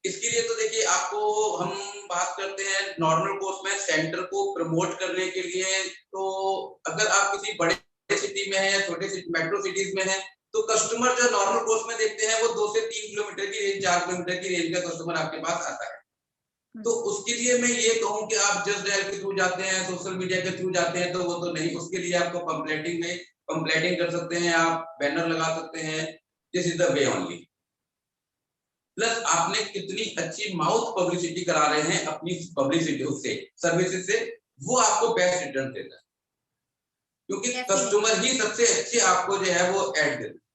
इसके लिए तो देखिए आपको हम बात करते हैं नॉर्मल कोर्स में सेंटर को प्रमोट करने के लिए, तो अगर आप किसी बड़े सिटी में है या छोटे मेट्रो सिटीज में है तो कस्टमर जो नॉर्मल कोर्स में देखते हैं वो 2 से 3 किलोमीटर की रेंज 4 किलोमीटर की रेंज का कस्टमर आपके पास आता है। तो उसके लिए मैं ये कहूं कि आप जस्ट डायल के थ्रू जाते हैं, सोशल मीडिया के थ्रू जाते हैं तो वो तो नहीं, उसके लिए आपको पंपलेटिंग कर सकते हैं, आप बैनर लगा सकते हैं, this is the way only. Plus आपने कितनी अच्छी माउथ पब्लिसिटी करा रहे हैं अपनी पब्लिसिटी से सर्विसेज से, वो आपको बेस्ट रिटर्न देता है, क्योंकि कस्टमर ही सबसे अच्छे आपको जो है वो ऐड देता है।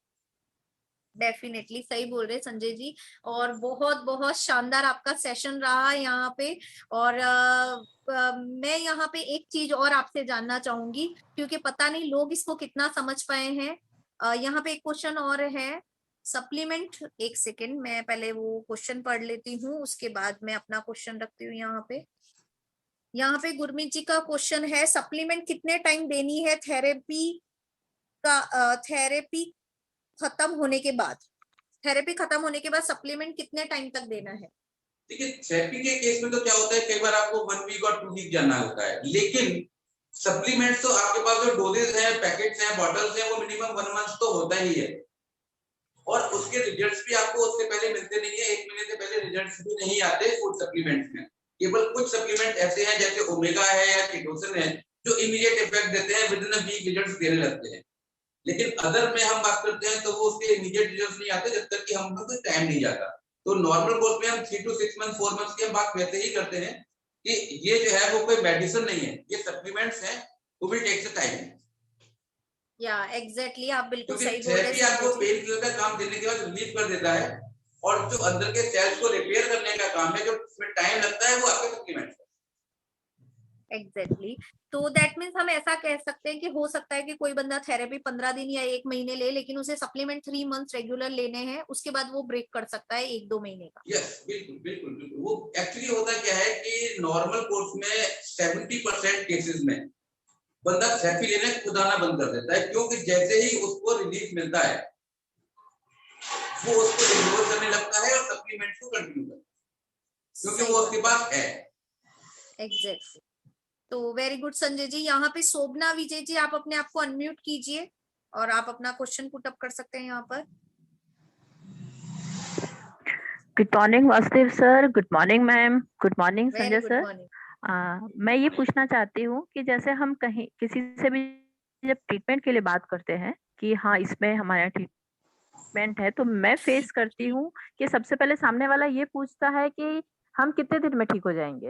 डेफिनेटली सही बोल रहे संजय जी। और बहुत बहुत शानदार आपका सेशन रहा यहाँ पे। और मैं यहाँ पे एक चीज और आपसे जानना चाहूंगी, क्योंकि पता नहीं लोग इसको कितना समझ पाए हैं। यहाँ पे एक क्वेश्चन और है, सप्लीमेंट। एक सेकेंड, मैं पहले वो क्वेश्चन पढ़ लेती हूँ, उसके बाद मैं अपना क्वेश्चन रखती हूँ यहाँ पे। यहाँ पे गुरमीत जी का क्वेश्चन है, सप्लीमेंट कितने टाइम देनी है थेरेपी खत्म होने के बाद? थेरेपी खत्म होने के बाद सप्लीमेंट कितने टाइम तक देना है? देखिए, थेरेपी के केस में तो क्या होता है, कई बार आपको 1 वीक और 2 वीक जाना होता है, लेकिन सप्लीमेंट्स तो आपके पास जो डोजेज हैं, पैकेट्स हैं, बॉटल्स हैं, वो मिनिमम 1 मंथ तो होता ही है। और उसके रिजल्ट्स भी आपको उससे पहले मिलते नहीं है, 1 महीने से पहले रिजल्ट्स भी नहीं आते फूड सप्लीमेंट्स में। केवल कुछ सप्लीमेंट ऐसे हैं जैसे ओमेगा है या कीटोसिन है, जो इमीडिएट इफेक्ट देते हैं, within a week results देने लगते हैं। लेकिन अदर में हम बात करते हैं तो वो उसके इमीडिएट रिजल्ट्स नहीं आते जब तक कि हम लोग टाइम नहीं जाता। तो नॉर्मल कोर्स में हम 3 to 6 मंथ 4 मंथ्स की हम बात वैसे ही करते हैं कि ये जो है वो कोई मेडिसिन नहीं है, ये सप्लीमेंट्स हैं, वो विल टेक द टाइम। या एग्जैक्टली, आप बिल्कुल क्योंकि सही बोल रहे थेरेपी हैं आपको संजय जी। पेन किलर का काम देने के बाद रिलीफ कर देता है, और जो अंदर के सेल्स को रिपेयर करने का काम है, जो उसमें टाइम लगता है, वो आपके सप्लीमेंट्स है। एग्जैक्टली। तो दैट मीन्स हम ऐसा कह सकते हैं कि हो सकता है कि कोई बंदा थेरेपी 15 दिन या 1 महीने ले, लेकिन उसे सप्लीमेंट 3 मंथ्स रेगुलर लेने हैं, उसके बाद वो ब्रेक कर सकता है 1-2 महीने का। यस, बिल्कुल बिल्कुल बिल्कुल। वो एक्चुअली होता क्या है कि नॉर्मल कोर्स में 70% केसेस में बंदा थेरेपी लेने खुदाना बंद कर देता है, क्योंकि जैसे ही उसको रिलीफ मिलता है वो उसको इग्नोर करने लगता है और सप्लीमेंट को कंटिन्यू करता है, क्योंकि वो उसके पास है। एग्जैक्टली। तो वेरी गुड संजय जी। यहाँ पे शोभना विजय जी, आप अपने आप को अनम्यूट कीजिए और आप अपना क्वेश्चन पुट अप कर सकते हैं यहाँ पर। Good morning Vasudev sir, good morning ma'am, good morning Sanjay good sir. Morning. मैं ये पूछना चाहती हूँ कि जैसे हम कहीं किसी से भी जब ट्रीटमेंट के लिए बात करते हैं कि हाँ इसमें हमारा ट्रीटमेंट है, तो मैं फेस करती हूँ कि सबसे पहले सामने वाला ये पूछता है कि हम कितने दिन में ठीक हो जाएंगे।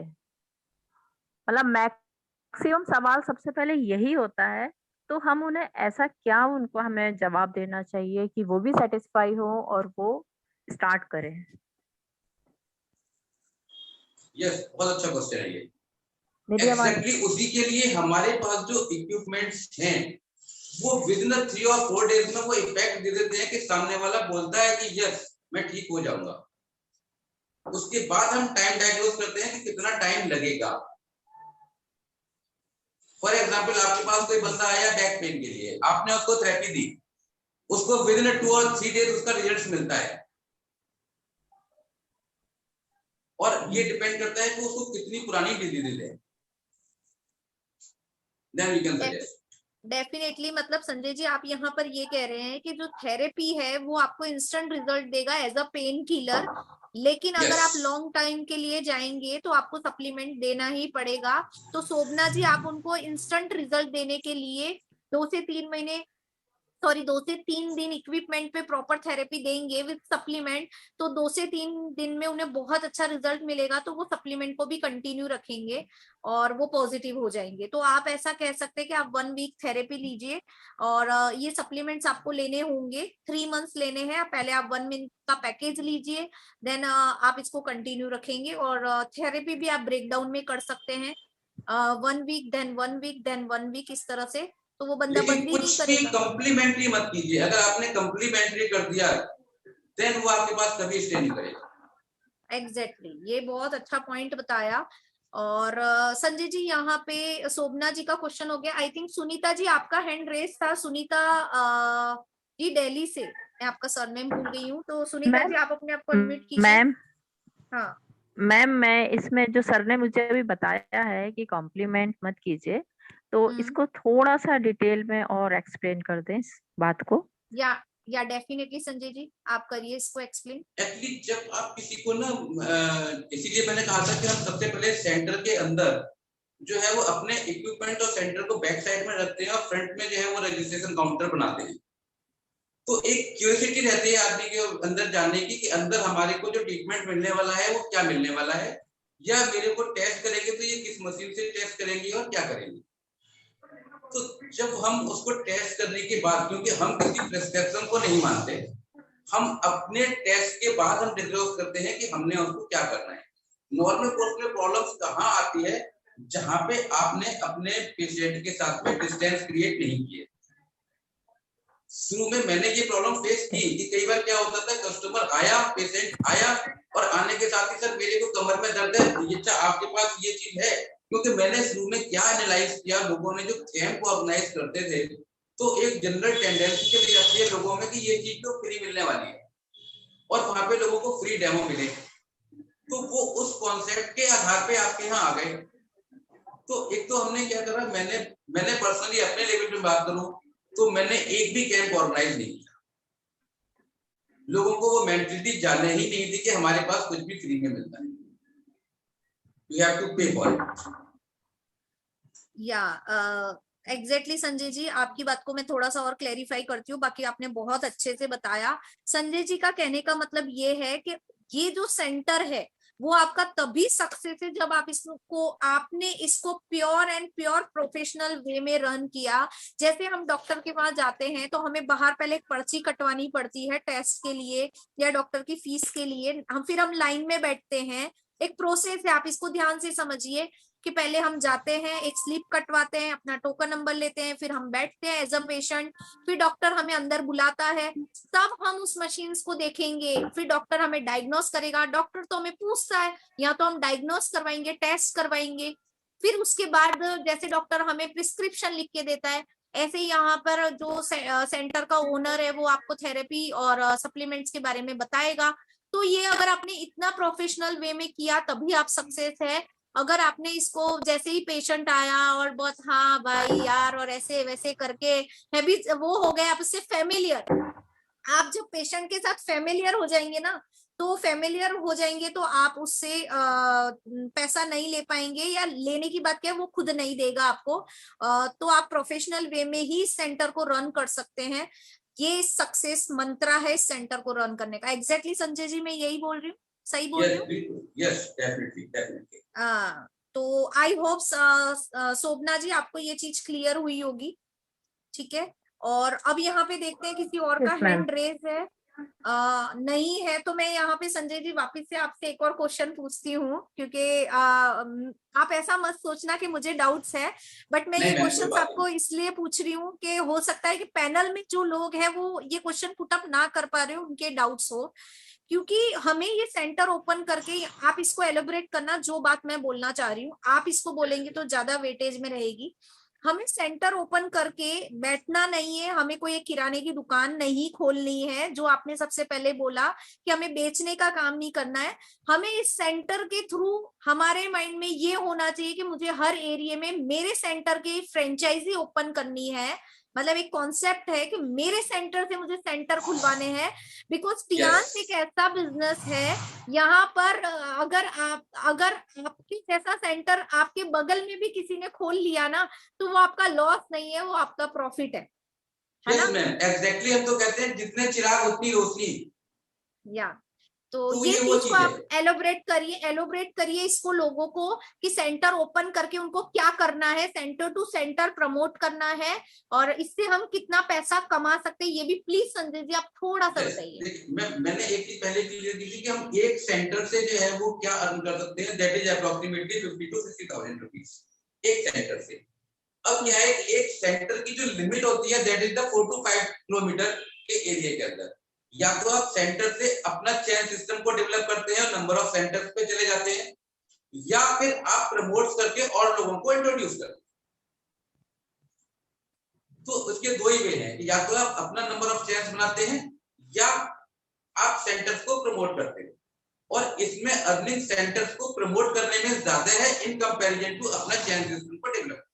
मतलब मैक्सिमम सवाल सबसे पहले यही होता है। तो हम उन्हें ऐसा क्या उनको हमें जवाब देना चाहिए कि वो भी सेटिस्फाई हो और वो स्टार्ट करें। यस, बहुत अच्छा क्वेश्चन है ये। मेरी आवाज एक्जेक्टली उसी के लिए हमारे पास जो इक्विपमेंट्स हैं वो विद इन 3 और 4 डेज में वो इफेक्ट दे देते हैं कि सामने वाला बोलता है कि यस मैं ठीक हो जाऊंगा। उसके बाद हम टाइम डायग्नोज करते हैं कि कितना टाइम लगेगा। फॉर एग्जांपल, आपके पास कोई बंदा आया बैक पेन के लिए, आपने उसको थेरेपी दी, उसको विद इन 2 और 3 डेज उसका रिजल्ट मिलता है, और ये डिपेंड करता है कि उसको कितनी पुरानी डिजीज है। Then we can suggest. Definitely, मतलब संजय जी आप यहाँ पर ये कह रहे हैं कि जो थेरेपी है वो आपको इंस्टेंट रिजल्ट देगा एज अ पेन किलर, लेकिन अगर आप लॉन्ग टाइम के लिए जाएंगे तो आपको सप्लीमेंट देना ही पड़ेगा। तो शोभना जी, आप उनको इंस्टेंट रिजल्ट देने के लिए 2 से 3 दिन इक्विपमेंट पे प्रॉपर थेरेपी देंगे विद सप्लीमेंट, तो 2 से 3 दिन में उन्हें बहुत अच्छा रिजल्ट मिलेगा, तो वो सप्लीमेंट को भी कंटिन्यू रखेंगे और वो पॉजिटिव हो जाएंगे। तो आप ऐसा कह सकते हैं कि आप 1 वीक थेरेपी लीजिए और ये सप्लीमेंट्स आपको लेने होंगे, 3 मंथ्स लेने हैं। पहले आप 1 मंथ का पैकेज लीजिए, देन आप इसको कंटिन्यू रखेंगे। और थेरेपी भी आप ब्रेकडाउन में कर सकते हैं, 1 week then 1 week then 1 week, इस तरह से। तो वो बंदा बंद ही नहीं करेगा। कम्प्लीमेंट्री मत कीजिए। अगर आपने कम्प्लीमेंट्री कर दिया देन वो आपके पास कभी स्टे नहीं करेगा। एग्जैक्टली, ये बहुत अच्छा पॉइंट बताया। और संजय जी, यहाँ पे शोभना जी का क्वेश्चन हो गया। आई थिंक सुनीता जी आपका हैंड रेस था। सुनीता जी दिल्ली से, मैं आपका सरनेम भूल गई हूँ। तो सुनीता जी आप अपने आप को अनम्यूट कीजिए। मैम, हाँ मैम मैं इसमें जो सर ने मुझे अभी बताया है कि कॉम्प्लीमेंट मत कीजिए, तो इसको थोड़ा सा डिटेल में और एक्सप्लेन कर दें इस बात को। या डेफिनेटली संजय जी आप करिए इसको एक्सप्लेन। एक्चुअली जब आप किसी को ना, इसीलिए मैंने कहा था कि हम सबसे पहले सेंटर के अंदर जो है वो अपने इक्विपमेंट और सेंटर को बैक साइड में रखते हैं और फ्रंट में जो है वो रजिस्ट्रेशन काउंटर बनाते हैं। तो एक क्यूरियोसिटी रहती है आदमी के अंदर जानने की कि अंदर हमारे को जो ट्रीटमेंट मिलने वाला है वो क्या मिलने वाला है, या मेरे को टेस्ट करेंगे तो ये किस मशीन से टेस्ट करेंगे और क्या करेंगे। तो जब हम उसको टेस्ट करने के बाद, क्योंकि हम किसी प्रिस्क्रिप्शन को नहीं मानते, हम अपने टेस्ट के बाद हम डिस्क्लोज करते हैं कि हमने उसको क्या करना है। नॉर्मल कोर्स में प्रॉब्लम्स कहाँ आती है, जहां पे आपने अपने पेशेंट के साथ में डिस्टेंस क्रिएट नहीं किए। शुरू में मैंने ये प्रॉब्लम फेस की कि कई बार क्या होता था, कस्टमर आया, पेशेंट आया और आने के साथ ही सर मेरे को कमर में दर्द है, अच्छा आपके पास ये चीज है। क्योंकि मैंने शुरू में क्या एनालाइज किया, लोगों ने जो कैंप ऑर्गेनाइज करते थे तो एक जनरल टेंडेंसी चली जाती है लोगों में कि ये चीज तो फ्री मिलने वाली है और वहां पे लोगों को फ्री डेमो मिले, तो वो उस कॉन्सेप्ट के आधार पे आपके यहाँ आ गए। तो एक तो हमने क्या करा, मैंने पर्सनली अपने लेवल पे बात करूं तो मैंने एक भी कैंप ऑर्गेनाइज नहीं किया। लोगों को वो मेंटलिटी जानने ही नहीं थी कि हमारे पास कुछ भी फ्री में मिलता है, यू हैव टू पे फॉर इट। या एग्जैक्टली संजय जी, आपकी बात को मैं थोड़ा सा और क्लेरिफाई करती हूँ, बाकी आपने बहुत अच्छे से बताया। संजय जी का कहने का मतलब ये है कि ये जो सेंटर है वो आपका तभी सक्सेस है जब आपने इसको pure and pure professional way में रन किया। जैसे हम डॉक्टर के पास जाते हैं तो हमें बाहर पहले एक पर्ची कटवानी पड़ती है टेस्ट के लिए या डॉक्टर की फीस के लिए, फिर हम लाइन में बैठते हैं। एक प्रोसेस है, आप इसको ध्यान से समझिए कि पहले हम जाते हैं, एक स्लिप कटवाते हैं, अपना टोकन नंबर लेते हैं, फिर हम बैठते हैं एज अ पेशेंट, फिर डॉक्टर हमें अंदर बुलाता है, तब हम उस मशीन्स को देखेंगे, फिर डॉक्टर हमें डायग्नोस करेगा। डॉक्टर तो हमें पूछता है, या तो हम डायग्नोस करवाएंगे, टेस्ट करवाएंगे, फिर उसके बाद जैसे डॉक्टर हमें प्रिस्क्रिप्शन लिख के देता है, ऐसे ही यहाँ पर जो सेंटर का ओनर है वो आपको थेरेपी और सप्लीमेंट्स के बारे में बताएगा। तो ये अगर आपने इतना प्रोफेशनल वे में किया तभी आप सक्सेस है। अगर आपने इसको जैसे ही पेशेंट आया और बहुत हाँ भाई यार और ऐसे वैसे करके हैवी वो हो गए, आप उससे फेमिलियर, आप जब पेशेंट के साथ फेमिलियर हो जाएंगे ना, तो फेमिलियर हो जाएंगे तो आप उससे पैसा नहीं ले पाएंगे, या लेने की बात क्या है वो खुद नहीं देगा आपको। तो आप प्रोफेशनल वे में ही सेंटर को रन कर सकते हैं। ये सक्सेस मंत्रा है इस सेंटर को रन करने का। एग्जैक्टली संजय जी, मैं यही बोल रही हूँ, सही बोल रही हूँ? Yes, definitely. तो आई होप शोभना जी आपको ये चीज क्लियर हुई होगी, ठीक है। और अब यहाँ पे देखते हैं किसी और का हैंड रेज है। नहीं है तो मैं यहाँ पे संजय जी वापस से आपसे एक और क्वेश्चन पूछती हूँ, क्योंकि आप ऐसा मत सोचना कि मुझे डाउट्स है, बट मैं ये क्वेश्चन आपको इसलिए पूछ रही हूँ कि हो सकता है कि पैनल में जो लोग हैं वो ये क्वेश्चन पुट अप ना कर पा रहे हो, उनके डाउट्स हो। क्योंकि हमें ये सेंटर ओपन करके, आप इसको एलोबरेट करना, जो बात मैं बोलना चाह रही हूँ आप इसको बोलेंगे तो ज्यादा वेटेज में रहेगी। हमें सेंटर ओपन करके बैठना नहीं है, हमें कोई एक किराने की दुकान नहीं खोलनी है, जो आपने सबसे पहले बोला कि हमें बेचने का काम नहीं करना है। हमें इस सेंटर के थ्रू हमारे माइंड में ये होना चाहिए कि मुझे हर एरिया में मेरे सेंटर की फ्रेंचाइजी ओपन करनी है। मतलब एक कॉन्सेप्ट है कि मेरे सेंटर से मुझे सेंटर खुलवाने हैं, बिकॉज टियान्स एक ऐसा बिजनेस है यहाँ पर अगर आपके जैसा सेंटर आपके बगल में भी किसी ने खोल लिया ना, तो वो आपका लॉस नहीं है, वो आपका प्रॉफिट है ना? एग्जैक्टली, हम तो कहते हैं जितने चिराग उतनी रोशनी। या तो ये चीज को आप एलोबरेट करिए इसको लोगों को कि सेंटर ओपन करके उनको क्या करना है, सेंटर टू सेंटर प्रमोट करना है, और इससे हम कितना पैसा कमा सकते हैं ये भी प्लीज संजय जी आप थोड़ा सा बताइए। मैंने एक चीज पहले क्लियर की थी कि हम एक सेंटर से जो है वो क्या अर्न कर सकते हैं, that is approximately 50 to 60,000 rupees एक सेंटर से। अब यहाँ एक सेंटर की जो लिमिट होती है that is the 4 to 5 kilometre के एरिया के अंदर। या तो आप सेंटर से अपना चेन सिस्टम को डेवलप करते हैं और नंबर ऑफ सेंटर्स पे चले जाते हैं, या फिर आप प्रमोट करके और लोगों को इंट्रोड्यूस करते हैं। तो उसके दो ही वे हैं, या तो आप अपना नंबर ऑफ चेन्स बनाते हैं या आप सेंटर्स को प्रमोट करते हैं। और इसमें अर्निंग सेंटर्स को प्रमोट करने में ज्यादा है इन कंपैरिजन टू अपना चेन सिस्टम को डेवलप।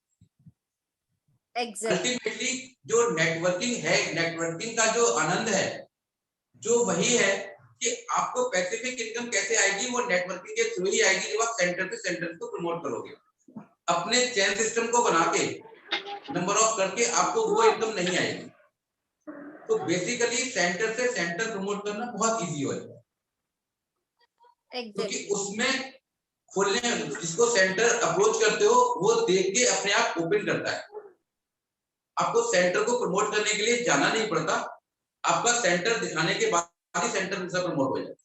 अल्टीमेटली जो नेटवर्किंग है, नेटवर्किंग का जो आनंद है जो वही है कि आपको पैसिफिक इनकम कैसे आएगी, वो नेटवर्किंग के थ्रू ही आएगी जब आप सेंटर से सेंटर को प्रमोट करोगे। अपने चेन सिस्टम को बना के नंबर ऑफ करके आपको वो इनकम नहीं आएगी। तो बेसिकली सेंटर से सेंटर प्रमोट करना बहुत इजी हो जाता है, क्योंकि उसमें खोलने जिसको सेंटर अप्रोच करते हो वो देख के अपने आप ओपन करता है। आपको सेंटर को प्रमोट करने के लिए जाना नहीं पड़ता, आपका सेंटर दिखाने के बाद ही सेंटर से प्रमोट हो जाए।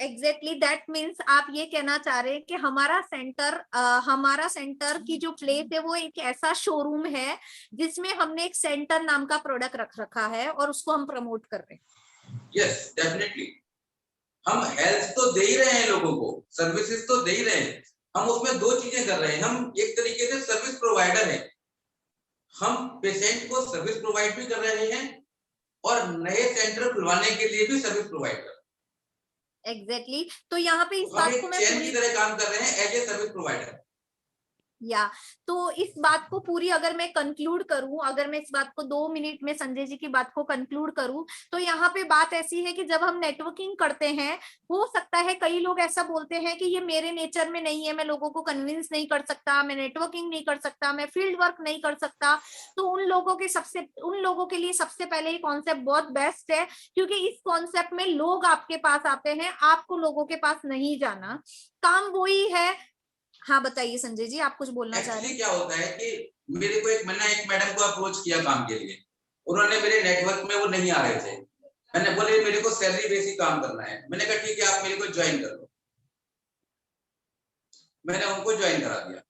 एग्जैक्टली दैट मीन्स आप ये कहना चाह रहे हैं कि हमारा सेंटर की जो प्लेस है वो एक ऐसा शोरूम है जिसमें हमने एक सेंटर नाम का प्रोडक्ट रख रखा है और उसको हम प्रमोट कर रहे हैं। यस डेफिनेटली, हम हेल्थ तो दे ही रहे हैं लोगों को, सर्विसेज तो दे ही रहे हैं, हम उसमें दो चीजें कर रहे हैं। हम एक तरीके से सर्विस प्रोवाइडर है, हम पेशेंट को सर्विस प्रोवाइड भी कर रहे हैं और नए सेंटर खुलवाने के लिए भी सर्विस प्रोवाइडर। एग्जैक्टली तो यहाँ पे इस हम बात एक को मैं चेन पूरी की तरह काम कर रहे हैं एज ए सर्विस प्रोवाइडर। तो इस बात को पूरी अगर मैं कंक्लूड करूं, अगर मैं इस बात को 2 मिनट में संजय जी की बात को कंक्लूड करूं, तो यहाँ पे बात ऐसी है कि जब हम नेटवर्किंग करते हैं, हो सकता है कई लोग ऐसा बोलते हैं कि ये मेरे नेचर में नहीं है, मैं लोगों को कन्विंस नहीं कर सकता, मैं नेटवर्किंग नहीं कर सकता, मैं फील्ड वर्क नहीं कर सकता। तो उन लोगों के लिए सबसे पहले ये कॉन्सेप्ट बहुत बेस्ट है, क्योंकि इस कॉन्सेप्ट में लोग आपके पास आते हैं, आपको लोगों के पास नहीं जाना, काम वही है। हाँ बताइए संजय जी, आप कुछ बोलना चाह रहे हैं? क्या होता है कि मेरे को मैंने एक मैडम को अप्रोच किया काम के लिए, उन्होंने मेरे नेटवर्क में वो नहीं आ रहे थे, मैंने बोले मेरे को सैलरी बेसिस काम करना है, मैंने कहा ठीक है आप मेरे को ज्वाइन कर लो। मैंने उनको ज्वाइन करा दिया।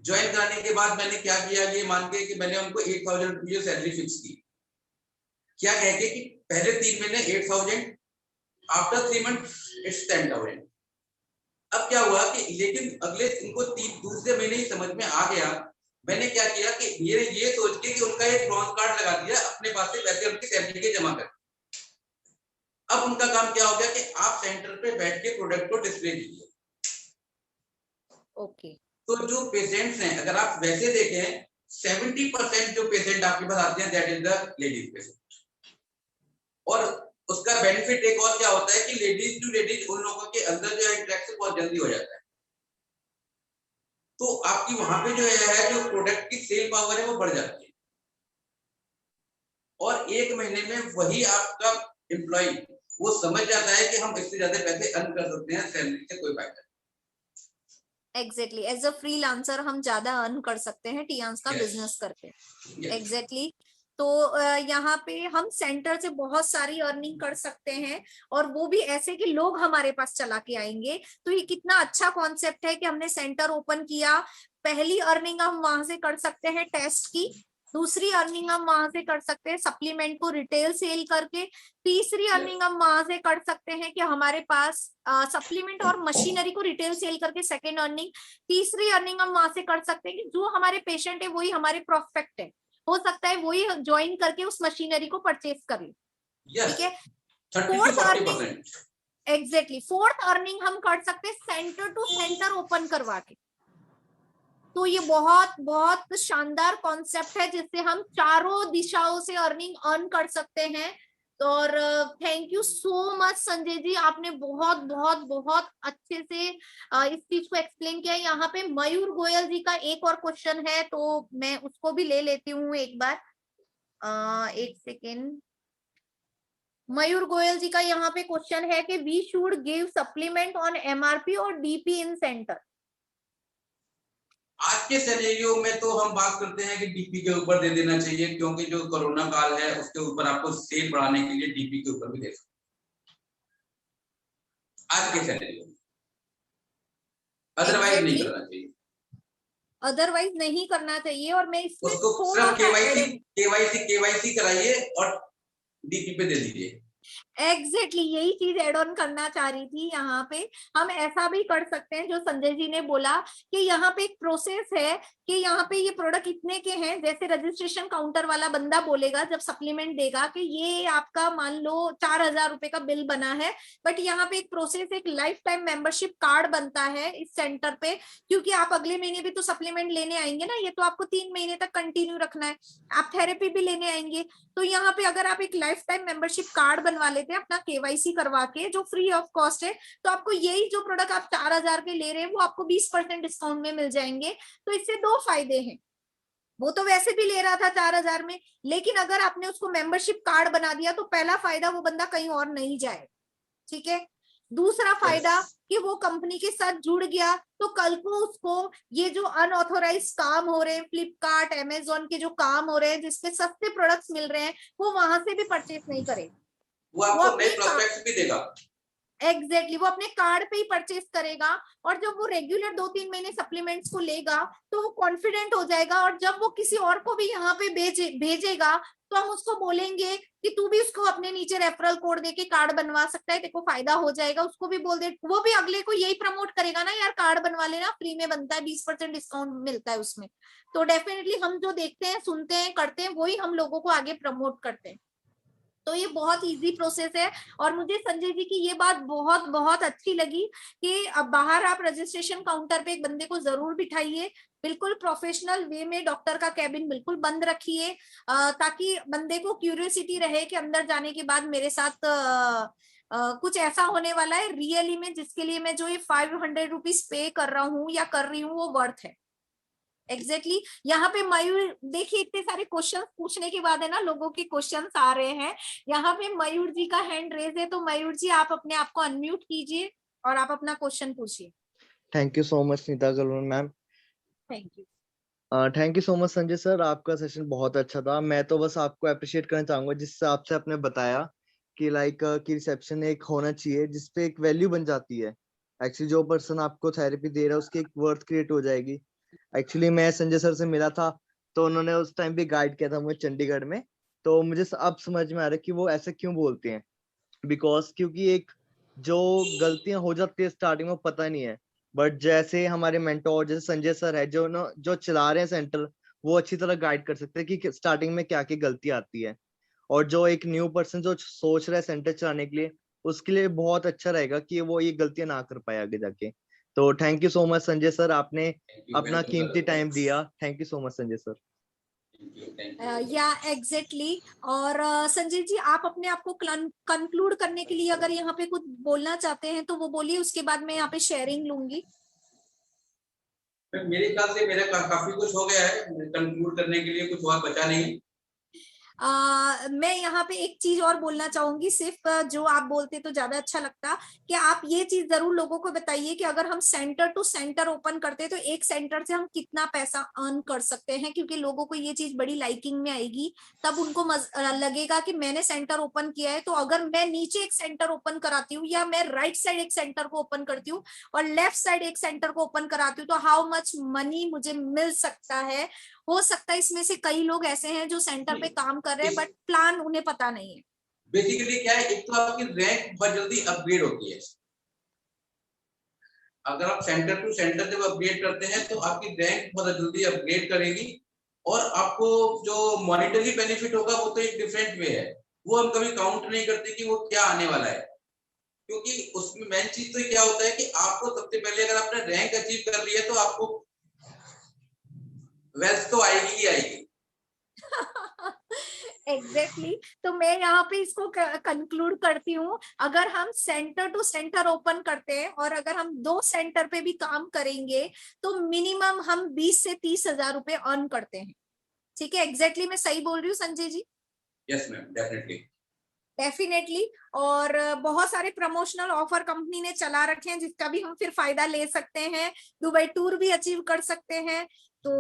ज्वाइन कराने के बाद मैंने क्या किया, ये मान के कि मैंने उनको 8,000 रुपये सैलरी फिक्स की। क्या कह के कि पहले 3 महीने 8,000, आफ्टर 3 मंथ इट्स 10,000। अब क्या हुआ कि लेकिन अगले इनको दूसरे महीने ही समझ में आ गया। मैंने क्या किया कि ये सोच के कि उनका एक ब्रॉन्ज कार्ड लगा दिया, अपने पास से पैसे उनके सैलरी के जमा कर। अब उनका काम क्या हो गया कि आप सेंटर पे बैठ के प्रोडक्ट को डिस्प्ले कीजिए। ओके। तो जो पेशेंट्स हैं, अगर आप वैसे देखें 70% जो पेशेंट आपके पास आते हैं that is the ladies patient. और उसका बेनिफिट एक और क्या होता है कि लेडीज टू लेडीज उन लोगों के अंदर जो इंटरेक्शन बहुत जल्दी हो जाता है, तो आपकी वहां पे जो प्रोडक्ट की सेल पावर है वो बढ़ जाती है। और 1 महीने में वही आपका एम्प्लॉय वो समझ जाता है कि हम इससे ज्यादा पैसे अर्न कर सकते हैं, सैलरी से कोई फायदा नहीं। एग्जैक्टली एज अ फ्रीलांसर हम ज्यादा अर्न कर सकते हैं टीआंस का बिजनेस करके। एग्जैक्टली तो यहाँ पे हम सेंटर से बहुत सारी अर्निंग कर सकते हैं, और वो भी ऐसे कि लोग हमारे पास चला के आएंगे। तो ये कितना अच्छा कॉन्सेप्ट है कि हमने सेंटर ओपन किया, पहली अर्निंग हम वहां से कर सकते हैं टेस्ट की, दूसरी अर्निंग हम वहां से कर सकते हैं सप्लीमेंट को रिटेल सेल करके, तीसरी अर्निंग हम वहां से कर सकते हैं कि हमारे पास सप्लीमेंट और मशीनरी को रिटेल सेल करके सेकेंड अर्निंग, तीसरी अर्निंग हम वहां से कर सकते हैं कि जो हमारे पेशेंट है वही हमारे प्रोस्पेक्ट है, हो सकता है वही ज्वाइन करके उस मशीनरी को परचेज कर ले। ठीक है। Fourth earning, exactly fourth earning हम कर सकते हैं सेंटर टू सेंटर ओपन करवा के। तो ये बहुत बहुत शानदार कॉन्सेप्ट है जिससे हम चारों दिशाओं से अर्निंग अर्न कर सकते हैं। और thank you so much Sanjay ji, आपने बहुत बहुत बहुत अच्छे से इस चीज को एक्सप्लेन किया। यहाँ पे मयूर गोयल जी का एक और क्वेश्चन है, तो मैं उसको भी ले लेती हूँ एक बार। एक सेकेंड। मयूर गोयल जी का यहाँ पे क्वेश्चन है कि we should give supplement on MRP और डीपी इन सेंटर। आज के सिनेरियो में तो हम बात करते हैं कि डीपी के ऊपर दे देना चाहिए, क्योंकि जो कोरोना काल है उसके ऊपर आपको सेल बढ़ाने के लिए डीपी के ऊपर भी दे सकते आज के सिनेरियो में। अदरवाइज नहीं करना चाहिए, अदरवाइज नहीं करना चाहिए। और मैं इसमें उसको सिर्फ केवाईसी कराइए और डीपी पे दे दीजिए। एग्जैक्टली यही चीज एड ऑन करना चाह रही थी। यहाँ पे हम ऐसा भी कर सकते हैं जो संजय जी ने बोला कि यहाँ पे एक प्रोसेस है कि यहाँ पे ये प्रोडक्ट इतने के हैं, जैसे रजिस्ट्रेशन काउंटर वाला बंदा बोलेगा जब सप्लीमेंट देगा कि ये आपका मान लो 4,000 रुपए का बिल बना है, बट यहाँ पे एक प्रोसेस, एक लाइफ टाइम मेंबरशिप कार्ड बनता है इस सेंटर पे, क्योंकि आप अगले महीने भी तो सप्लीमेंट लेने आएंगे ना, ये तो आपको 3 महीने तक कंटिन्यू रखना है, आप थेरेपी भी लेने आएंगे। तो यहाँ पे अगर आप एक लाइफ टाइम मेंबरशिप कार्ड बनवा लेते हैं अपना केवाईसी करवा के, जो फ्री ऑफ कॉस्ट है, तो आपको यही जो प्रोडक्ट आप 4,000 के ले रहे हैं वो आपको 20% डिस्काउंट में मिल जाएंगे। तो इससे 2 फायदे हैं, वो तो वैसे भी ले रहा था 4,000 में, लेकिन अगर आपने उसको मेंबरशिप कार्ड बना दिया तो पहला फायदा वो बंदा कहीं और नहीं जाए। ठीक है। दूसरा फायदा Yes. कि वो कंपनी के साथ जुड़ गया तो कल को उसको ये जो अनऑथोराइज काम हो रहे हैं, फ्लिपकार्ट अमेजोन के जो काम हो रहे हैं जिसपे सस्ते प्रोडक्ट्स मिल रहे हैं, वो वहां से भी परचेज नहीं करेगा, वो वो आपको नए अपने प्रोस्पेक्ट्स भी देगा। एग्जैक्टली वो अपने कार्ड पे ही परचेज करेगा। और जब वो रेगुलर 2-3 महीने सप्लीमेंट्स को लेगा तो वो कॉन्फिडेंट हो जाएगा, और जब वो किसी और को भी यहाँ पे भेजेगा तो हम उसको बोलेंगे कि तू भी उसको अपने नीचे रेफरल कोड देके कार्ड बनवा सकता है, तेरे को फायदा हो जाएगा। उसको भी बोल दे, वो भी अगले को यही प्रमोट करेगा ना, यार कार्ड बनवा लेना, फ्री में बनता है, 20% डिस्काउंट मिलता है उसमें। तो डेफिनेटली हम जो देखते हैं, सुनते हैं, करते हैं, वही हम लोगों को आगे प्रमोट करते हैं। तो ये बहुत इजी प्रोसेस है। और मुझे संजय जी की ये बात बहुत बहुत अच्छी लगी कि अब बाहर आप रजिस्ट्रेशन काउंटर पे एक बंदे को जरूर बिठाइए, बिल्कुल प्रोफेशनल वे में, डॉक्टर का कैबिन बिल्कुल बंद रखिए, ताकि बंदे को क्यूरियोसिटी रहे कि अंदर जाने के बाद मेरे साथ कुछ ऐसा होने वाला है रियली में, जिसके लिए मैं जो ये 500 रुपीज पे कर रहा हूँ या कर रही हूँ वो वर्थ है। एग्जैक्टली यहाँ पे मयूर देखिए, इतने सारे क्वेश्चन पूछने के बाद है ना, लोगों के क्वेश्चंस आ रहे हैं। यहाँ पे मयूर जी का हैंड रेज है, तो मयूर जी आप अपने आप को अनम्यूट कीजिए और आप अपना क्वेश्चन पूछिए। Thank you so much Neeta Galvan ma'am. Thank you. Thank you so much Sanjay sir, आपका सेशन बहुत अच्छा था। मैं तो बस आपको अप्रिशिएट करना चाहूंगा जिससे आपसे आपने बताया कि लाइक कि रिसेप्शन एक होना चाहिए जिसपे एक वैल्यू बन जाती है। एक्चुअली जो पर्सन आपको थेरेपी दे रहा है उसकी एक वर्थ क्रिएट हो जाएगी। एक्चुअली मैं संजय सर से मिला था तो उन्होंने उस टाइम भी गाइड किया था मुझे चंडीगढ़ में, तो मुझे अब समझ में आ रहा है कि वो ऐसे क्यों बोलते हैं। बिकॉज क्योंकि एक जो गलतियां हो जाती है स्टार्टिंग में पता नहीं है, बट जैसे हमारे मेंटोर जैसे संजय सर है जो चला रहे हैं सेंटर, वो अच्छी तरह गाइड कर सकते हैं कि स्टार्टिंग में क्या क्या गलती आती है। और जो एक न्यू पर्सन जो सोच रहा है सेंटर चलाने के लिए, उसके लिए बहुत अच्छा रहेगा कि वो ये गलतियां ना कर पाए आगे जाके। तो thank you so much Sanjay sir, आपने अपना कीमती टाइम दिया। Thank you so much Sanjay sir. या एग्जैक्टली। और संजय जी आप अपने आप को कंक्लूड करने के लिए अगर यहाँ पे कुछ बोलना चाहते हैं तो वो बोलिए, उसके बाद मैं यहाँ पे शेयरिंग लूंगी। मेरे ख्याल से मेरा काफी कुछ हो गया है, कंक्लूड करने के लिए कुछ और बचा नहीं। मैं यहाँ पे एक चीज और बोलना चाहूंगी, सिर्फ जो आप बोलते तो ज्यादा अच्छा लगता कि आप ये चीज जरूर लोगों को बताइए कि अगर हम सेंटर टू सेंटर ओपन करते तो एक सेंटर से हम कितना पैसा अर्न कर सकते हैं, क्योंकि लोगों को ये चीज बड़ी लाइकिंग में आएगी। तब उनको लगेगा कि मैंने सेंटर ओपन किया है, तो अगर मैं नीचे एक सेंटर ओपन कराती हूँ या मैं राइट साइड एक सेंटर को ओपन करती हूँ और लेफ्ट साइड एक सेंटर को ओपन कराती हूँ, तो हाउ मच मनी मुझे मिल सकता है। हो सकता है इसमें से कई लोग ऐसे हैं जो सेंटर पे काम कर रहे हैं बट प्लान उन्हें पता नहीं है। बेसिकली क्या है, एक तो आपकी रैंक बहुत जल्दी अपग्रेड होती है। अगर आप सेंटर टू सेंटर जब अपग्रेड करते हैं तो आपकी रैंक बहुत जल्दी अपग्रेड करेगी, और आपको जो मॉनेटरी बेनिफिट होगा वो तो एक डिफरेंट वे है, वो हम कभी काउंट नहीं करते कि वो क्या आने वाला है। क्योंकि उसमें मेन चीज तो क्या होता है कि आपको सबसे पहले अगर आपने रैंक अचीव कर लिया तो आपको वेल्थ तो आएगी ही आएगी। एग्जैक्टली तो मैं यहाँ पे इसको कंक्लूड करती हूँ, अगर हम सेंटर टू सेंटर ओपन करते हैं और अगर हम 2 सेंटर पे भी काम करेंगे तो मिनिमम हम 20 से 30 हजार रुपए अर्न करते हैं। ठीक है, एग्जैक्टली मैं सही बोल रही हूँ Sanjay ji? Yes ma'am, definitely. और बहुत सारे प्रमोशनल ऑफर कंपनी ने चला रखे हैं जिसका भी हम फिर फायदा ले सकते हैं, दुबई टूर भी अचीव कर सकते हैं। तो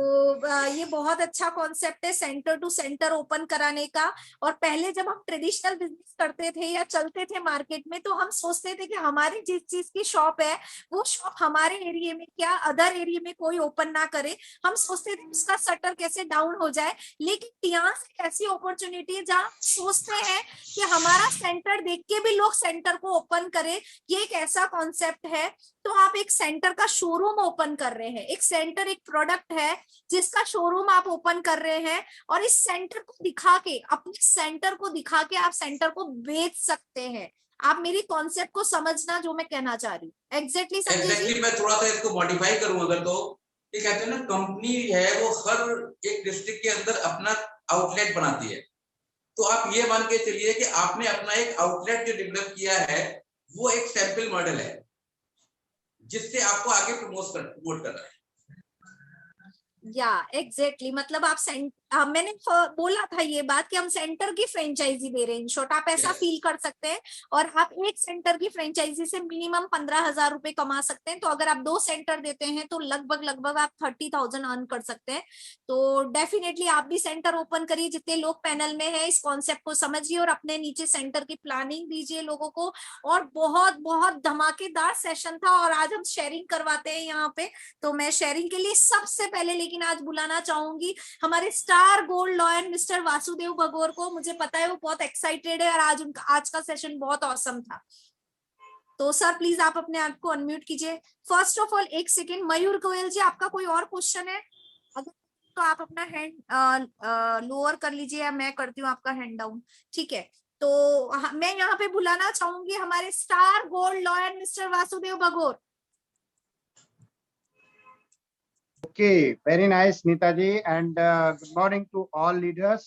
ये बहुत अच्छा कॉन्सेप्ट है सेंटर टू सेंटर ओपन कराने का। और पहले जब हम ट्रेडिशनल बिजनेस करते थे या चलते थे मार्केट में तो हम सोचते थे कि हमारी जिस चीज की शॉप है वो शॉप हमारे एरिया में क्या अदर एरिया में कोई ओपन ना करे, हम सोचते थे उसका शटर कैसे डाउन हो जाए। लेकिन यहाँ से ऐसी अपॉर्चुनिटी है जहाँ सोचते हैं कि हमारा सेंटर देख के भी लोग सेंटर को ओपन करे, ये एक ऐसा कॉन्सेप्ट है। तो आप एक सेंटर का शोरूम ओपन कर रहे हैं, एक सेंटर एक प्रोडक्ट है जिसका शोरूम आप ओपन कर रहे हैं, और इस सेंटर को दिखा के अपने सेंटर को दिखा के आप सेंटर को बेच सकते हैं। आप मेरी कॉन्सेप्ट को समझना जो मैं कहना चाह रही हूँ। एग्जैक्टली मैं थोड़ा सा इसको मॉडिफाई करूं अगर, तो ये कहते हैं ना कंपनी है वो हर एक डिस्ट्रिक्ट के अंदर अपना आउटलेट बनाती है। तो आप ये मान के चलिए कि आपने अपना एक आउटलेट जो डेवलप किया है वो एक सैंपल मॉडल है जिससे आपको आगे प्रमोट कर रहा है। या एग्जैक्टली मतलब आप मैंने बोला था ये बात कि हम सेंटर की फ्रेंचाइजी दे रहे हैं, इन शॉर्ट आप ऐसा फील कर सकते हैं। और आप एक सेंटर की फ्रेंचाइजी से मिनिमम 15,000 रुपए कमा सकते हैं। तो अगर आप 2 सेंटर देते हैं तो लगभग आप 30,000 अर्न कर सकते हैं। तो डेफिनेटली आप भी सेंटर ओपन करिए, जितने लोग पैनल में है इस कॉन्सेप्ट को समझिए और अपने नीचे सेंटर की प्लानिंग दीजिए लोगों को। और बहुत बहुत धमाकेदार सेशन था और आज हम शेयरिंग करवाते हैं यहाँ पे। तो मैं शेयरिंग के लिए सबसे पहले लेकिन आज बुलाना चाहूंगी हमारे star gold lawyer mister Vasudev Bhagor को। मुझे पता है वो बहुत एक्साइटेड है और आज का सेशन बहुत ऑसम था। तो सर प्लीज आप अपने आप को अनम्यूट कीजिए। फर्स्ट ऑफ ऑल एक सेकेंड, मयूर गोयल जी आपका कोई और क्वेश्चन है अगर तो आप अपना हैंड लोअर कर लीजिए या मैं करती हूँ आपका हैंड डाउन, ठीक है। तो मैं यहाँ पे बुलाना चाहूंगी हमारे star gold lawyer mister Vasudev Bhagor. Okay, very nice, Neeta ji, and good morning to all leaders.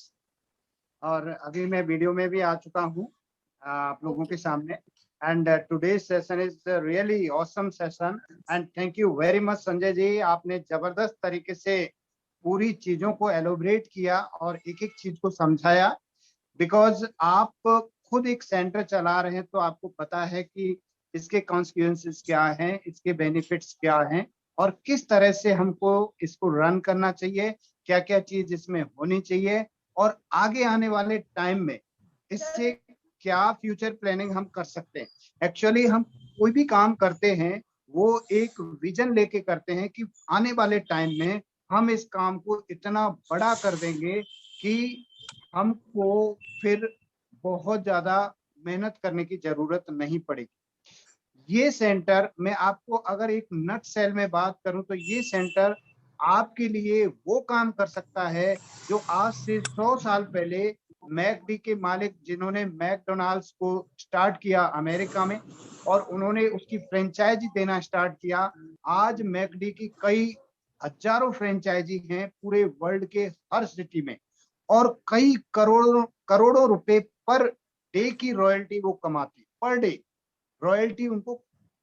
और अभी मैं वीडियो में भी आ चुका हूँ आप लोगों के सामने। And today's session is a really awesome session. And thank you very much Sanjay ji, आपने जबरदस्त तरीके से पूरी चीजों को एलोबरेट किया और एक एक चीज को समझाया। बिकॉज आप खुद एक सेंटर चला रहे हैं तो आपको पता है कि इसके कॉन्सिक्वेंसेस क्या हैं, इसके बेनिफिट्स क्या हैं और किस तरह से हमको इसको रन करना चाहिए, क्या क्या चीज इसमें होनी चाहिए और आगे आने वाले टाइम में इससे क्या फ्यूचर प्लानिंग हम कर सकते हैं। एक्चुअली हम कोई भी काम करते हैं वो एक विजन लेके करते हैं कि आने वाले टाइम में हम इस काम को इतना बड़ा कर देंगे कि हमको फिर बहुत ज्यादा मेहनत करने की जरूरत नहीं पड़ेगी। ये सेंटर मैं आपको अगर एक नट सेल में बात करूं तो ये सेंटर आपके लिए वो काम कर सकता है जो आज से 100 साल पहले मैकडी के मालिक जिन्होंने मैकडोनाल्ड्स को स्टार्ट किया अमेरिका में और उन्होंने उसकी फ्रेंचाइजी देना स्टार्ट किया। आज मैकडी की कई हजारों फ्रेंचाइजी हैं पूरे वर्ल्ड के हर सिटी में और कई करोड़ों रुपए पर डे की रॉयल्टी वो कमाती, पर डे रॉयल्टी उनको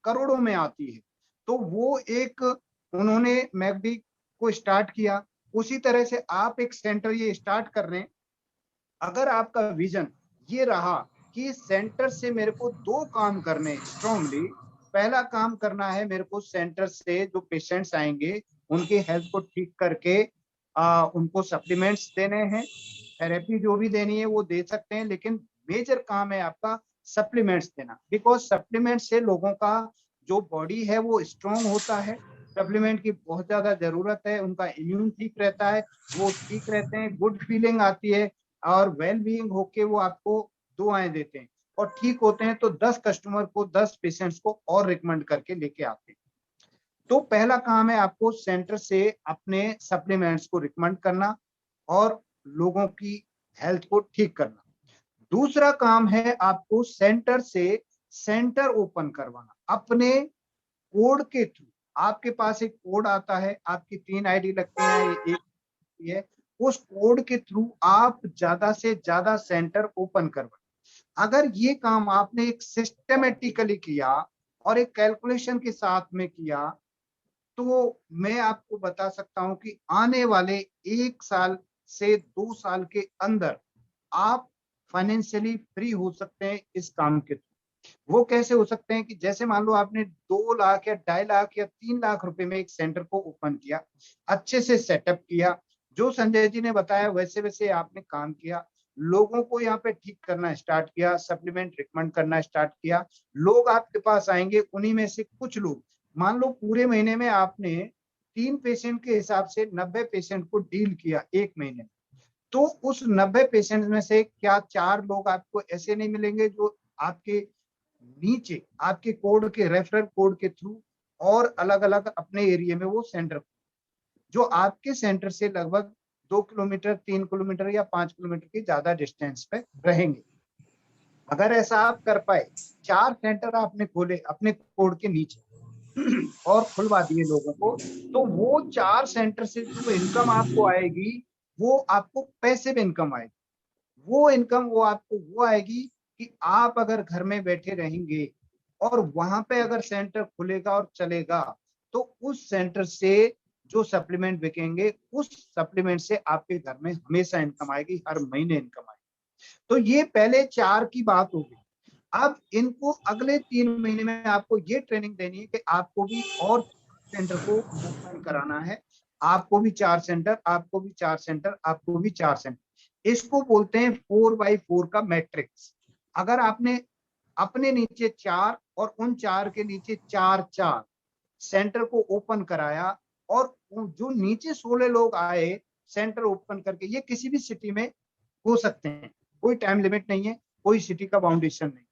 करोड़ों में आती है। तो वो एक उन्होंने मैकडी को स्टार्ट किया। उसी तरह से आप एक सेंटर ये स्टार्ट कर रहे हैं। अगर आपका विजन ये रहा कि सेंटर से मेरे को 2 काम करने स्ट्रांगली, पहला काम करना है मेरे को सेंटर से जो पेशेंट्स आएंगे उनके हेल्थ को ठीक करके उनको सप्लीमेंट्स देने हैं, थेरेपी जो भी देनी है वो दे सकते हैं, लेकिन मेजर काम है आपका सप्लीमेंट्स देना। बिकॉज सप्लीमेंट से लोगों का जो बॉडी है वो स्ट्रॉन्ग होता है, सप्लीमेंट की बहुत ज्यादा जरूरत है, उनका इम्यून ठीक रहता है, वो ठीक रहते हैं, गुड फीलिंग आती है और वेल बीइंग होके वो आपको दुआएं देते हैं और ठीक होते हैं। तो 10 कस्टमर को 10 पेशेंट्स को और रिकमेंड करके लेके आते हैं। तो पहला काम है आपको सेंटर से अपने सप्लीमेंट्स को रिकमेंड करना और लोगों की हेल्थ को ठीक करना। दूसरा काम है आपको सेंटर से सेंटर ओपन करवाना अपने कोड के थ्रू। आपके पास एक कोड आता है, आपकी 3 आईडी लगती है, एक है, उस कोड के थ्रू आप ज्यादा से ज्यादा सेंटर ओपन करवाएं। अगर ये काम आपने एक सिस्टमेटिकली किया और एक कैलकुलेशन के साथ में किया तो मैं आपको बता सकता हूं कि आने वाले 1 साल से 2 साल के अंदर आप फाइनेंशियली फ्री हो सकते हैं इस काम के थ्रू। वो कैसे हो सकते हैं कि जैसे मान लो आपने 2 लाख या 2.5 लाख या 3 लाख रुपए में एक सेंटर को ओपन किया, अच्छे से सेटअप किया, जो संजय जी ने बताया वैसे वैसे आपने काम किया, लोगों को यहाँ पे ठीक करना स्टार्ट किया, सप्लीमेंट रिकमेंड करना स्टार्ट किया, लोग आपके पास आएंगे। उन्हीं में से कुछ लोग, मान लो पूरे महीने में आपने 3 पेशेंट के हिसाब से 90 पेशेंट को डील किया 1 महीने में, तो उस 90 पेशेंट में से क्या 4 लोग आपको ऐसे नहीं मिलेंगे जो आपके नीचे आपके कोड के रेफरल कोड के थ्रू और अलग अलग अपने एरिया में वो सेंटर जो आपके सेंटर से लगभग 2 किलोमीटर 3 किलोमीटर या 5 किलोमीटर की ज्यादा डिस्टेंस पे रहेंगे। अगर ऐसा आप कर पाए, 4 सेंटर आपने खोले अपने कोड के नीचे और खुलवा दिए लोगों को, तो वो 4 सेंटर से जो इनकम आपको आएगी वो आपको पैसिव इनकम आएगी। वो इनकम वो आपको वो आएगी कि आप अगर घर में बैठे रहेंगे और वहां पे अगर सेंटर खुलेगा और चलेगा तो उस सेंटर से जो सप्लीमेंट बिकेंगे उस सप्लीमेंट से आपके घर में हमेशा इनकम आएगी, हर महीने इनकम आएगी। तो ये पहले 4 की बात होगी। अब इनको अगले 3 महीने में आपको ये ट्रेनिंग देनी है कि आपको भी और सेंटर को ओपन कराना है, आपको भी 4 सेंटर, आपको भी 4 सेंटर, आपको भी 4 सेंटर। इसको बोलते हैं 4x4 का मैट्रिक्स। अगर आपने अपने नीचे 4 और उन 4 के नीचे 4 सेंटर को ओपन कराया, और जो नीचे 16 लोग आए सेंटर ओपन करके, ये किसी भी सिटी में हो सकते हैं, कोई टाइम लिमिट नहीं है, कोई सिटी का बाउंडेशन नहीं।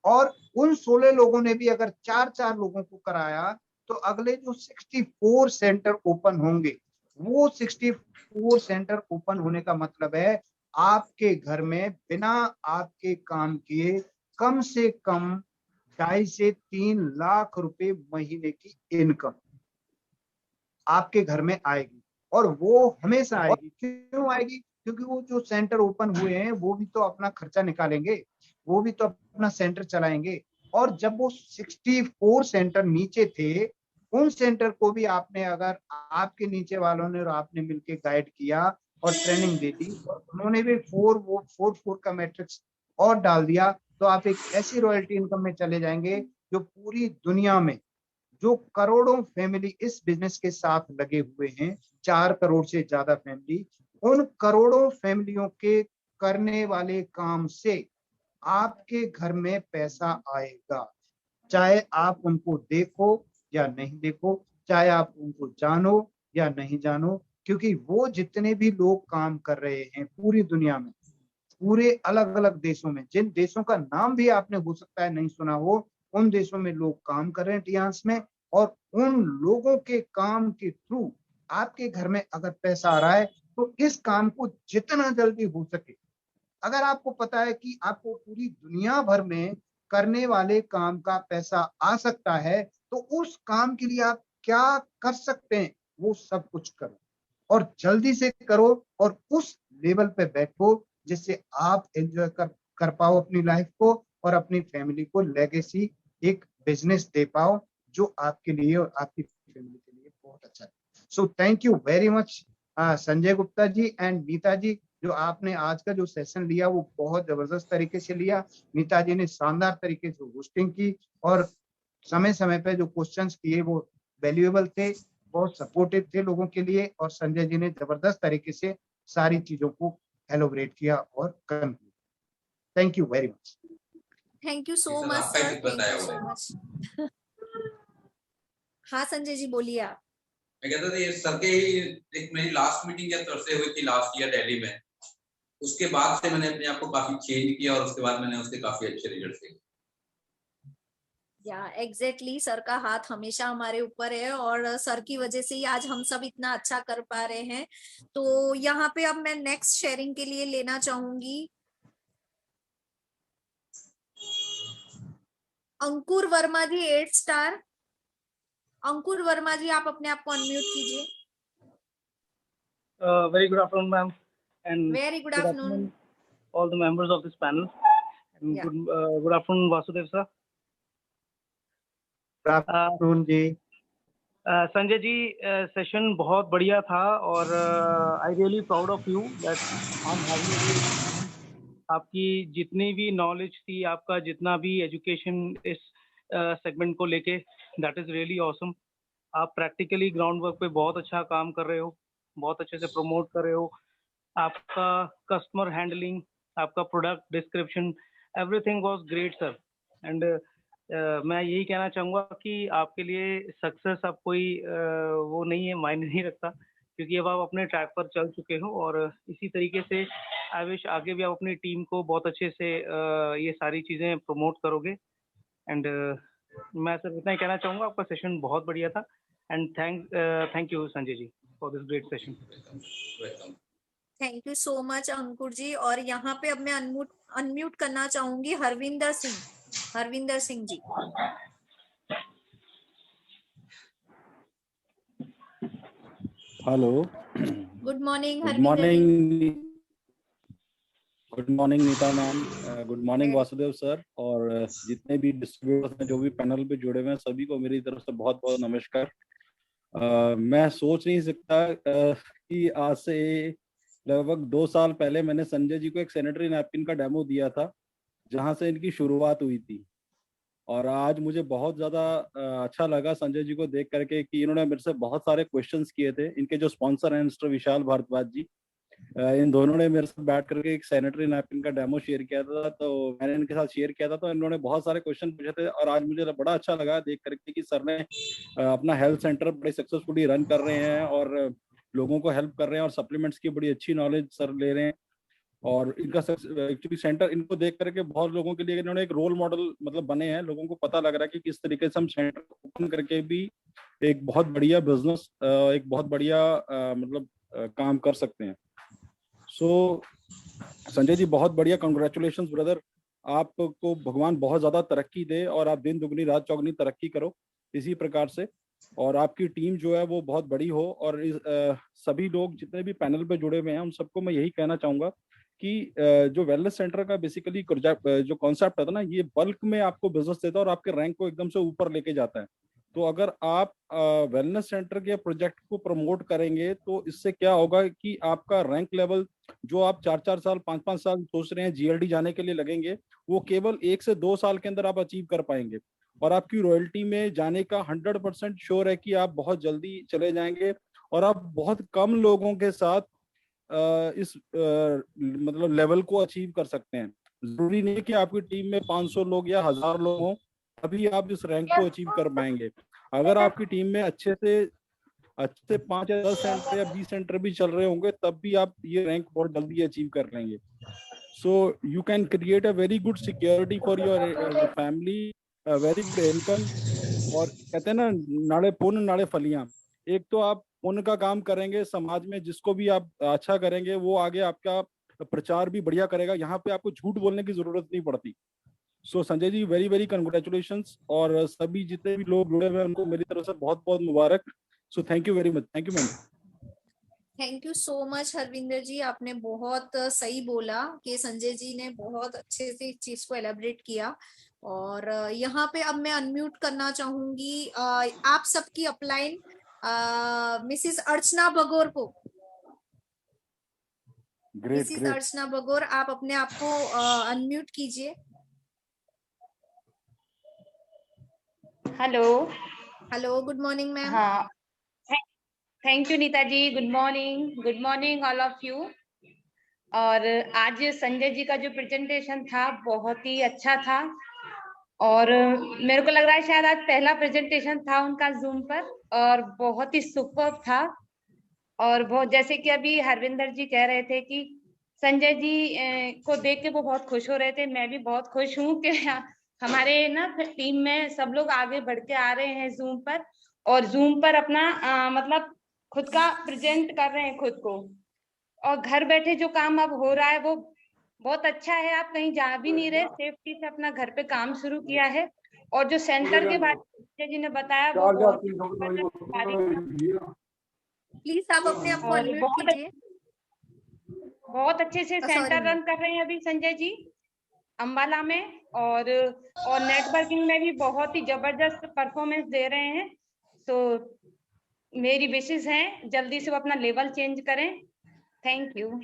और उन 16 लोगों ने भी अगर 4 लोगों को कराया, तो अगले जो 64 सेंटर ओपन होंगे, वो 64 सेंटर ओपन होने का मतलब है आपके घर में बिना आपके काम किए कम से कम 2.5 से 3 लाख रुपए महीने की इनकम आपके घर में आएगी। और वो हमेशा आएगी। क्यों आएगी? क्योंकि वो जो सेंटर ओपन हुए हैं वो भी तो अपना खर्चा निकालेंगे, वो भी तो अपना सेंटर चलाएंगे। और जब वो 64 सेंटर नीचे थे, उन सेंटर को भी आपने, अगर आपके नीचे वालों ने और आपने मिलके गाइड किया और ट्रेनिंग दे दी, और उन्होंने भी 4 का मैट्रिक्स और डाल दिया, तो आप एक ऐसी रॉयल्टी इनकम में चले जाएंगे जो पूरी दुनिया में जो करोड़ों फैमिली इस बिजनेस के साथ लगे हुए हैं, 4 करोड़ से ज्यादा फैमिली, उन करोड़ों फैमिलियों के करने वाले काम से आपके घर में पैसा आएगा। चाहे आप उनको देखो या नहीं देखो, चाहे आप उनको जानो या नहीं जानो, क्योंकि वो जितने भी लोग काम कर रहे हैं पूरी दुनिया में, पूरे अलग अलग देशों में, जिन देशों का नाम भी आपने हो सकता है नहीं सुना हो, उन देशों में लोग काम कर रहे हैं टियांस में। और उन लोगों के काम के थ्रू आपके घर में अगर पैसा आ रहा है, तो इस काम को जितना जल्दी हो सके, अगर आपको पता है कि आपको पूरी दुनिया भर में करने वाले काम का पैसा आ सकता है, तो उस काम के लिए आप क्या कर सकते हैं, वो सब कुछ करो और जल्दी से करो, और उस लेवल पे बैठो जिससे आप एंजॉय कर पाओ अपनी लाइफ को, और अपनी फैमिली को लेगेसी एक बिजनेस दे पाओ जो आपके लिए और आपकी फैमिली के लिए बहुत अच्छा है। So thank you very much Sanjay Gupta ji and Neeta ji, जो आपने आज का जो सेशन लिया वो बहुत जबरदस्त तरीके से लिया। नीता जी ने शानदार तरीके से होस्टिंग की, और समय समय पे जो क्वेश्चंस किए वो वैल्यूएबल थे, बहुत सपोर्टिव थे लोगों के लिए। और संजय जी ने जबरदस्त तरीके से सारी चीजों को एलोबरेट किया और conclude. Thank you very much. Thank you so sir, much आपका सर, कुछ थैंक बताया यू सो हुआ मच। हाँ संजय जी बोलिए आप। मैं कहता था ये सर के ही एक मेरी लास्ट मीटिंग या तरह से हुई थी लास्ट ईयर दिल्ली में, उसके बाद से मैंने अपने आप को काफी चेंज किया, और उसके बाद मैंने उसके काफी अच्छे रिजल्ट देखे। या एग्जैक्टली सर का हाथ हमेशा हमारे ऊपर है, और सर की वजह से ही आज हम सब इतना अच्छा कर पा रहे हैं। तो यहाँ पे अब मैं नेक्स्ट शेयरिंग के लिए लेना चाहूंगी अंकुर वर्मा जी, 8 स्टार। अंकुर वर्मा जी, आप अपने आप को अनम्यूट कीजिए। Very good afternoon, ma'am, and very good afternoon. all the members of this panel. And Yeah. good afternoon, Vasudev sir. Good afternoon जी। संजय जी, सेशन बहुत बढ़िया था, और I really proud of you that आपकी जितनी भी नॉलेज थी, आपका जितना भी एजुकेशन इस सेगमेंट को लेके, दैट इज रियली ऑसम। आप प्रैक्टिकली ग्राउंड वर्क पे बहुत अच्छा काम कर रहे हो, बहुत अच्छे से प्रमोट कर रहे हो। आपका कस्टमर हैंडलिंग, आपका product description, everything was great sir. And मैं यही कहना चाहूँगा कि आपके लिए सक्सेस अब कोई वो नहीं है, मायने नहीं रखता, क्योंकि अब आप अपने ट्रैक पर चल चुके हो। और इसी तरीके से आई विश आगे भी आप अपनी टीम को बहुत अच्छे से ये सारी चीज़ें प्रमोट करोगे। एंड मैं सिर्फ इतना ही कहना चाहूँगा, आपका सेशन बहुत बढ़िया था। And thank you Sanjay ji for this great session. Welcome. Thank you so much Ankur ji. और यहाँ पे अब मैं अनम्यूट करना चाहूंगी Harvinder Singh. Harvinder Singh ji. Hello, good morning good Harvinder ji. Good morning Neeta ma'am, good morning Very- Vasudev sir, और जितने भी डिस्ट्रीब्यूटर्स हैं जो भी पैनल पे जुड़े हुए हैं, सभी को मेरी तरफ से बहुत बहुत नमस्कार। मैं सोच नहीं सकता कि आज से लगभग 2 साल पहले मैंने संजय जी को एक सैनिटरी नैपकिन का डेमो दिया था, जहां से इनकी शुरुआत हुई थी। और आज मुझे बहुत ज़्यादा अच्छा लगा संजय जी को देख करके कि इन्होंने मेरे से बहुत सारे क्वेश्चंस किए थे। इनके जो स्पॉन्सर हैं मिस्टर विशाल भारद्वाज जी, इन दोनों ने मेरे साथ बैठ करके एक सैनिटरी नैपकिन का डेमो शेयर किया था, तो मैंने इनके साथ शेयर किया था। तो इन्होंने बहुत सारे क्वेश्चन पूछे थे और आज मुझे बड़ा अच्छा लगा देख करके कि सर ने अपना हेल्थ सेंटर बड़े सक्सेसफुली रन कर रहे हैं और लोगों को हेल्प कर रहे हैं और सप्लीमेंट्स की बड़ी अच्छी नॉलेज सर ले रहे हैं। और इनका एक्चुअली सेंटर इनको देख करके बहुत लोगों के लिए इन्होंने एक रोल मॉडल मतलब बने हैं। लोगों को पता लग रहा है कि किस तरीके से हम सेंटर ओपन करके भी एक बहुत बढ़िया बिजनेस, एक बहुत बढ़िया मतलब काम कर सकते हैं। सो संजय जी बहुत बढ़िया, कंग्रेचुलेशंस ब्रदर। आपको भगवान बहुत ज्यादा तरक्की दे और आप दिन दुगनी रात चौगनी तरक्की करो इसी प्रकार से, और आपकी टीम जो है वो बहुत बड़ी हो। और सभी लोग जितने भी पैनल पे जुड़े हुए हैं उन सबको मैं यही कहना चाहूंगा कि जो वेलनेस सेंटर का बेसिकली जो कॉन्सेप्ट है ना, ये बल्क में आपको बिजनेस देता है और आपके रैंक को एकदम से ऊपर लेके जाता है। तो अगर आप वेलनेस सेंटर के प्रोजेक्ट को प्रमोट करेंगे तो इससे क्या होगा कि आपका रैंक लेवल जो आप 4-4 साल 5-5 साल सोच रहे हैं जीएलडी जाने के लिए लगेंगे, वो केवल 1 से 2 साल के अंदर आप अचीव कर पाएंगे। और आपकी रॉयल्टी में जाने का 100% श्योर है कि आप बहुत जल्दी चले जाएंगे और आप बहुत कम लोगों के साथ इस मतलब लेवल को अचीव कर सकते हैं। जरूरी नहीं कि आपकी टीम में 500 लोग या 1000 लोग हों तभी आप इस रैंक को अचीव कर पाएंगे। अगर आपकी टीम में अच्छे से 5 या 10 सेंटर या 20 सेंटर भी चल रहे होंगे तब भी आप ये रैंक बहुत जल्दी अचीव कर लेंगे। So you can create a very good security for your family, very good income. और कहते हैं ना, नाड़े पुण्य नाड़े फलियां। एक तो आप पुण्य का काम करेंगे, समाज में जिसको भी आप अच्छा करेंगे वो आगे आपका प्रचार भी बढ़िया करेगा। यहाँ पे आपको झूठ बोलने की जरूरत नहीं पड़ती। सो Sanjay ji very very congratulations, और सभी जितने भी लोग जुड़े हुए हैं उनको मेरी तरफ से बहुत बहुत मुबारक। So thank you very much. Thank you ma'am. Thank you so much Harvinder ji, आपने बहुत सही बोला कि संजय जी ने बहुत अच्छे से इस चीज को एलेबरेट किया। और यहाँ पे अब मैं अनम्यूट करना चाहूंगी आप सबकी अपलाइन मिसिस अर्चना बगोर को। मिसिस अर्चना बगोर, आप अपने आप को अनम्यूट कीजिए। Hello hello, good morning ma'am. हाँ, thank you Neeta ji. Good morning all of you. और आज संजय जी का जो प्रेजेंटेशन था बहुत ही अच्छा था, और मेरे को लग रहा है शायद आज पहला प्रेजेंटेशन था उनका जूम पर, और बहुत ही सुपर्ब था। और बहुत, जैसे कि अभी हरविंदर जी कह रहे थे कि संजय जी को देख के वो बहुत खुश हो रहे थे, मैं भी बहुत खुश हूँ कि हमारे ना टीम में सब लोग आगे बढ़ के आ रहे हैं जूम पर, और जूम पर अपना मतलब खुद का प्रेजेंट कर रहे हैं खुद को। और घर बैठे जो काम अब हो रहा है वो बहुत अच्छा है। आप कहीं जा भी नहीं रहे, सेफ्टी से अपना घर पे काम शुरू किया है। और जो सेंटर के बारे में संजय जी ने बताया वो बहुत प्लीज आप अपने आप को अनम्यूट कीजिए। बहुत अच्छे से सेंटर रन कर रहे हैं अभी संजय जी अंबाला में, और नेटवर्किंग में भी बहुत ही जबरदस्त परफॉर्मेंस दे रहे हैं। तो मेरी विशेष है जल्दी से वो अपना लेवल चेंज करें। Thank you.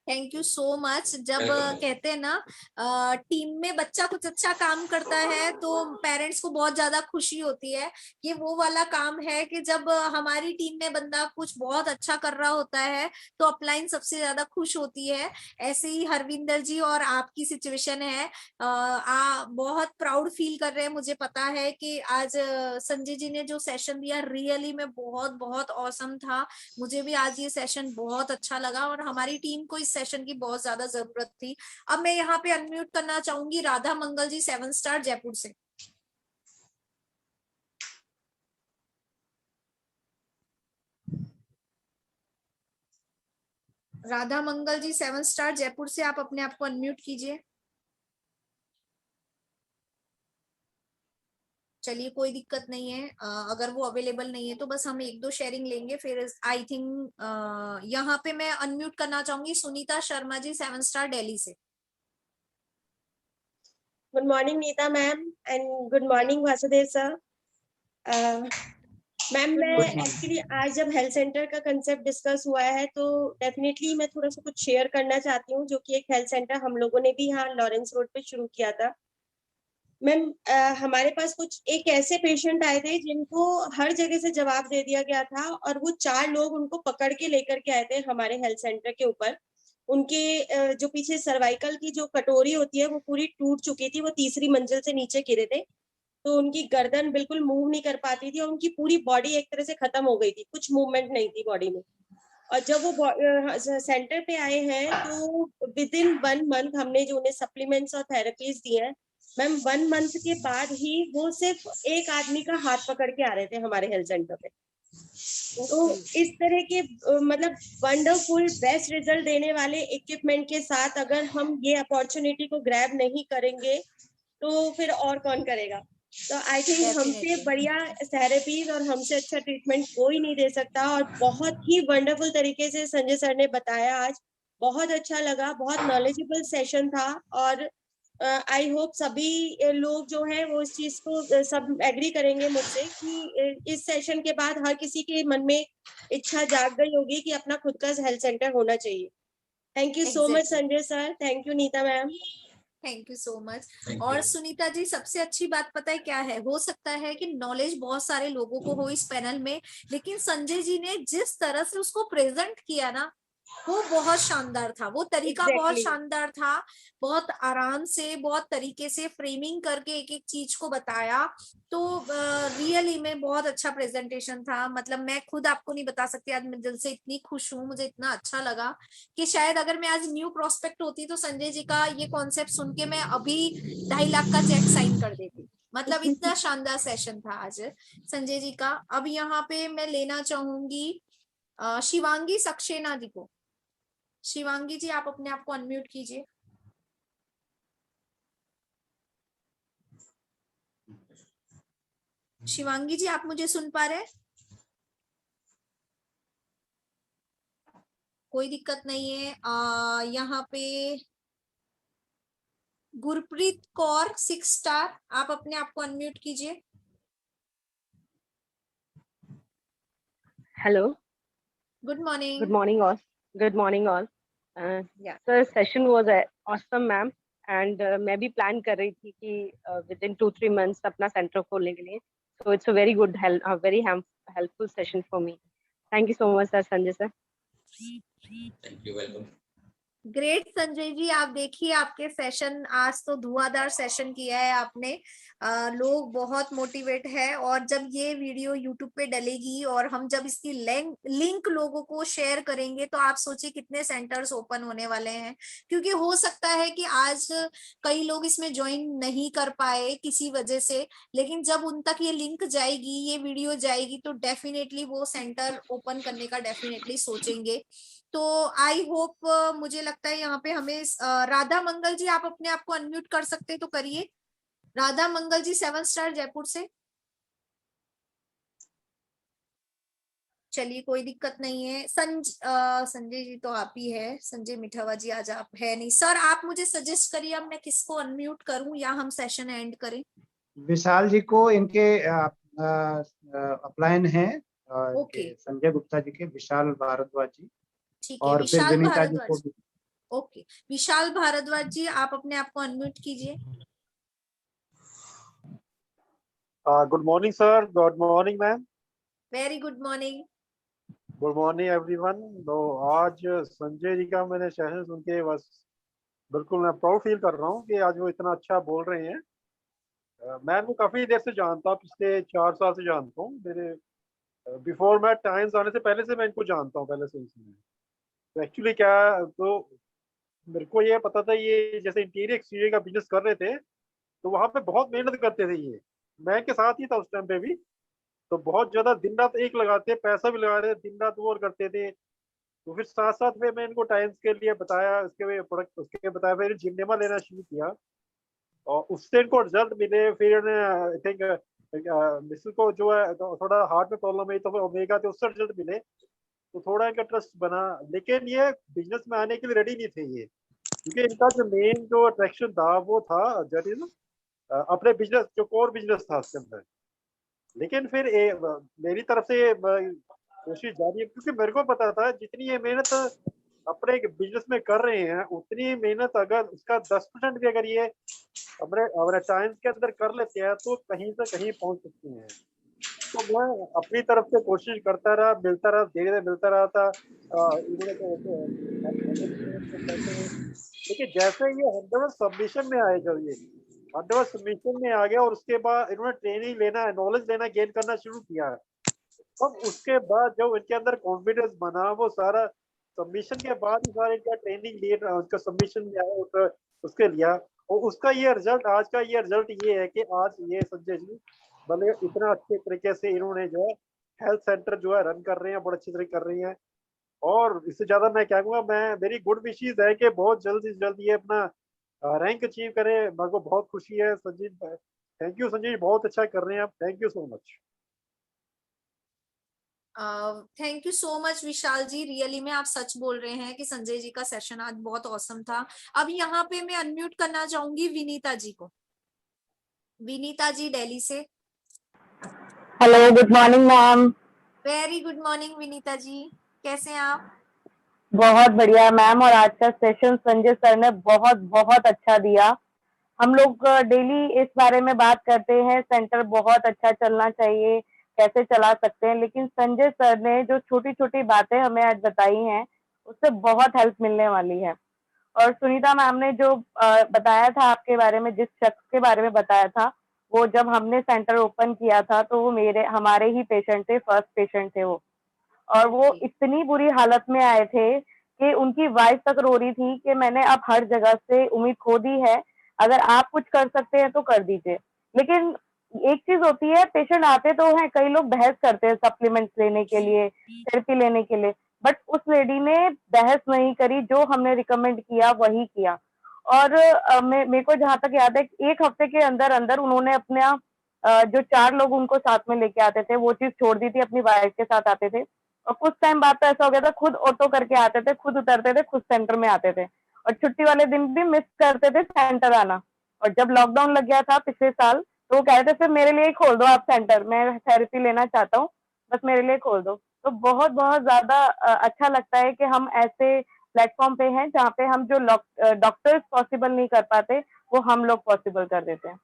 Thank you so much. जब कहते हैं ना टीम में बच्चा कुछ अच्छा काम करता है तो पेरेंट्स को बहुत ज्यादा खुशी होती है। ये वो वाला काम है कि जब हमारी टीम में बंदा कुछ बहुत अच्छा कर रहा होता है तो अपलाइन सबसे ज्यादा खुश होती है। ऐसे ही हरविंदर जी और आपकी सिचुएशन है। बहुत प्राउड फील कर रहे हैं। मुझे पता है कि आज संजय जी ने जो सेशन दिया रियली में बहुत बहुत ऑसम था। मुझे भी आज ये सेशन बहुत अच्छा लगा और हमारी टीम को इस सेशन की बहुत ज्यादा जरूरत थी। अब मैं यहाँ पे अनम्यूट करना चाहूंगी राधा मंगल जी 7 स्टार जयपुर से। राधा मंगल जी 7 स्टार जयपुर से, आप अपने आप को अनम्यूट कीजिए। चलिए कोई दिक्कत नहीं है। अगर वो अवेलेबल नहीं है तो बस हम 1-2 शेयरिंग लेंगे फिर आई थिंक यहाँ पे मैं अनम्यूट करना चाहूंगी सुनीता शर्मा जी 7 स्टार दिल्ली से। Good morning Neeta ma'am and good morning Vasudev sir. Ma'am Good मैं morning. एक्चुअली आज जब हेल्थ सेंटर का कंसेप्ट डिस्कस हुआ है तो डेफिनेटली मैं थोड़ा सा कुछ शेयर करना चाहती हूँ, जो कि एक हेल्थ सेंटर हम लोगों ने भी यहाँ लॉरेंस रोड पे शुरू किया था। मैम हमारे पास कुछ एक ऐसे पेशेंट आए थे जिनको हर जगह से जवाब दे दिया गया था, और वो 4 लोग उनको पकड़ के लेकर के आए थे हमारे हेल्थ सेंटर के ऊपर। उनके जो पीछे सर्वाइकल की जो कटोरी होती है वो पूरी टूट चुकी थी, वो तीसरी मंजिल से नीचे गिरे थे, तो उनकी गर्दन बिल्कुल मूव नहीं कर पाती थी और उनकी पूरी बॉडी एक तरह से खत्म हो गई थी, कुछ मूवमेंट नहीं थी बॉडी में। और जब वो सेंटर पे आए हैं तो विद इन 1 मंथ हमने जो उन्हें सप्लीमेंट्स और थेरेपीज दिए हैं, मैम 1 मंथ के बाद ही वो सिर्फ एक आदमी का हाथ पकड़ के आ रहे थे हमारे हेल्थ सेंटर पे। तो इस तरह के मतलब वंडरफुल बेस्ट रिजल्ट देने वाले इक्विपमेंट के साथ अगर हम ये अपॉर्चुनिटी को ग्रैब नहीं करेंगे तो फिर और कौन करेगा। तो आई थिंक हमसे Definitely. बढ़िया थेरेपीज और हमसे अच्छा ट्रीटमेंट कोई नहीं दे सकता, और बहुत ही वंडरफुल तरीके से संजय सर ने बताया आज, बहुत अच्छा लगा, बहुत नॉलेजेबल सेशन था। और आई होप सभी लोग जो है वो इस चीज को सब एग्री करेंगे मुझसे कि इस सेशन के बाद हर किसी के मन में इच्छा जाग गई होगी कि अपना खुद का हेल्थ सेंटर होना चाहिए। Thank you so much Exactly. Sanjay sir, thank you Neeta ma'am. Thank you so much. Thank और you. सुनीता जी, सबसे अच्छी बात पता है क्या है, हो सकता है कि नॉलेज बहुत सारे लोगों को हो इस पैनल में, लेकिन संजय जी ने जिस तरह से उसको प्रेजेंट किया ना, वो बहुत शानदार था, वो तरीका बहुत Exactly. शानदार था। बहुत आराम से, बहुत तरीके से फ्रेमिंग करके एक एक चीज को बताया, तो रियली में बहुत अच्छा प्रेजेंटेशन था। मतलब मैं खुद आपको नहीं बता सकती, आज मैं दिल से इतनी खुश हूँ, मुझे इतना अच्छा लगा कि शायद अगर मैं आज न्यू प्रोस्पेक्ट होती तो संजय जी का ये कॉन्सेप्ट सुन के मैं अभी 2.5 लाख का चेक साइन कर देती। मतलब इतना शानदार सेशन था आज संजय जी का। अब यहाँ पे मैं लेना चाहूंगी शिवांगी सक्सेना जी को। शिवांगी जी, आप अपने आप को अनम्यूट कीजिए। शिवांगी जी, आप मुझे सुन पा रहे हैं? कोई दिक्कत नहीं है। यहाँ पे गुरप्रीत कौर 6 स्टार, आप अपने आप को अनम्यूट कीजिए। Hello. Good morning. Good morning all. Good morning all. Yeah. So session was awesome, ma'am. And मैं भी plan कर रही थी कि within 2-3 months अपना center खोलने के लिए. So it's a very good help, a very helpful session for me. Thank you so much, sir, Sanjay sir. Thank you. Welcome. Great Sanjay ji, आप देखिए आपके सेशन आज तो धुआंधार सेशन किया है आपने। लोग बहुत मोटिवेट है, और जब ये वीडियो यूट्यूब पे डलेगी और हम जब इसकी लिंक लोगों को शेयर करेंगे तो आप सोचिए कितने सेंटर्स ओपन होने वाले हैं। क्योंकि हो सकता है कि आज कई लोग इसमें ज्वाइन नहीं कर पाए किसी वजह से, लेकिन जब उन तक ये लिंक जाएगी, ये वीडियो जाएगी, तो डेफिनेटली वो सेंटर ओपन करने का डेफिनेटली सोचेंगे। तो आई होप, मुझे लगता है यहाँ पे हमें राधा मंगल जी, आप अपने आप को अनम्यूट कर सकते तो करिए। राधा मंगल जी 7 स्टार जयपुर से। चलिए कोई दिक्कत नहीं है। संजय जी तो आप ही है, संजय मिठावा जी आज आप है नहीं। सर आप मुझे सजेस्ट करिए अब मैं किसको अनम्यूट करूं या हम सेशन एंड करें। विशाल जी को इनके अपलाइन है, ओके संजय गुप्ता जी के, विशाल भारद्वाज जी, ठीक है। और फिर विशाल विनीता जी को भारद्वाज, भी। ओके विशाल भारद्वाज जी, आप अपने आप को अनम्यूट कीजिए। Good morning sir, good morning ma'am, very good morning. Good morning everyone. तो आज संजय जी का मैंने सेशन सुन के बस बिल्कुल मैं प्राउड फील कर रहा हूँ कि आज वो इतना अच्छा बोल रहे हैं। मैं इनको काफ़ी देर से जानता हूँ, पिछले 4 साल से जानता हूँ। मेरे बिफोर मैं टाइम्स आने से पहले से मैं इनको जानता हूँ, पहले से इसमें। तो एक्चुअली क्या, तो मेरे को ये पता था ये जैसे इंटीरियर एक्सटीरियर का बिजनेस कर रहे थे, तो वहाँ पे बहुत मेहनत करते थे ये। मैं इनके साथ ही था उस टाइम पे भी, तो बहुत ज़्यादा दिन रात एक लगाते, पैसा भी लगा रहे थे, दिन रात वो करते थे। तो फिर साथ साथ में मैं इनको टाइम्स के लिए बताया, उसके प्रोडक्ट उसके बताया, फिर जिनेमा लेना शुरू किया और उससे इनको रिजल्ट मिले। फिर आई थिंक मिसिल को जो है तो थोड़ा हार्ट में प्रॉब्लम है, तो फिर ओमेगा थे, उससे रिजल्ट मिले, तो थोड़ा इनका ट्रस्ट बना। लेकिन ये बिजनेस में आने के लिए रेडी नहीं थे ये, क्योंकि इनका जो मेन जो अट्रैक्शन था वो था अपने बिजनेस, जो कोर बिजनेस था उसके अंदर। लेकिन फिर मेरी तरफ से कोशिश जारी है, क्योंकि मेरे को पता था जितनी ये मेहनत अपने बिजनेस में कर रहे हैं, उतनी मेहनत अगर उसका 10% भी अगर ये अपने टाइम के अंदर कर लेते हैं तो कहीं से कहीं पहुंच सकते हैं। तो मैं अपनी तरफ से कोशिश करता रहा, मिलता रहा, धीरे धीरे मिलता रहा था। लेकिन जैसे ये 100 सबमिशन में आए, जब ये 100 सबमिशन में आ गया और उसके बाद इन्होंने ट्रेनिंग लेना, नॉलेज लेना, गेन करना शुरू किया, अब उसके बाद जब इनके अंदर कॉन्फिडेंस बना, वो सारा सबमिशन के बाद ही सारे इनका ट्रेनिंग लिए, उसका सबमिशन में आया, उसके लिया, और उसका ये रिजल्ट, आज का ये रिजल्ट ये है कि आज ये संजय जी भले इतना अच्छे तरीके से इन्होंने जो है हेल्थ सेंटर जो है रन कर रहे हैं, बहुत अच्छी तरह कर रही हैं। और इससे ज्यादा मैं क्या कहूँगा, मैं मेरी गुड विशेस है कि बहुत जल्द से जल्द ये अपना रैंक अचीव करें। मेरे को बहुत खुशी है संजीव, थैंक यू संजीव, बहुत अच्छा कर रहे हैं आप, thank you so much. Thank you so much Vishal ji, really में आप सच बोल रहे हैं कि संजय जी का सेशन आज बहुत औसम था। अब यहाँ पे मैं अनम्यूट करना चाहूंगी विनीता जी को। विनीता जी दिल्ली से। Hello, good morning ma'am. Very good morning Vinita ji, कैसे हैं आप? बहुत बढ़िया मैम, और आज का सेशन संजय सर ने बहुत बहुत अच्छा दिया। हम लोग डेली इस बारे में बात करते हैं, सेंटर बहुत अच्छा चलना चाहिए, कैसे चला सकते हैं, लेकिन संजय सर ने जो छोटी छोटी बातें हमें आज बताई हैं उससे बहुत हेल्प मिलने वाली है। और सुनीता मैम ने जो बताया था आपके बारे में, जिस शख्स के बारे में बताया था, वो जब हमने सेंटर ओपन किया था तो वो हमारे ही पेशेंट थे, फर्स्ट पेशेंट थे वो। और वो इतनी बुरी हालत में आए थे कि उनकी वाइफ तक रो रही थी कि मैंने अब हर जगह से उम्मीद खो दी है, अगर आप कुछ कर सकते हैं तो कर दीजिए। लेकिन एक चीज होती है, पेशेंट आते तो हैं, कई लोग बहस करते हैं सप्लीमेंट्स लेने के लिए, थेरेपी लेने के लिए, बट उस लेडी ने बहस नहीं करी, जो हमने रिकमेंड किया वही किया। और मेरे को जहां तक याद है, एक हफ्ते के अंदर अंदर उन्होंने अपना जो 4 लोग उनको साथ में लेके आते थे वो चीज छोड़ दी थी, अपनी वाइफ के साथ आते थे। और कुछ टाइम बाद तो ऐसा हो गया था, खुद ऑटो करके आते थे, खुद उतरते थे, खुद सेंटर में आते थे, और छुट्टी वाले दिन भी मिस करते थे सेंटर आना। और जब लॉकडाउन लग गया था पिछले साल, तो वो कह रहे थे फिर मेरे लिए खोल दो आप सेंटर, मैं थेरेपी लेना चाहता हूँ, बस मेरे लिए खोल दो। तो बहुत बहुत ज्यादा अच्छा लगता है कि हम ऐसे प्लेटफॉर्म पे हैं जहाँ पे हम जो डॉक्टर्स पॉसिबल नहीं कर पाते वो हम लोग पॉसिबल कर देते हैं।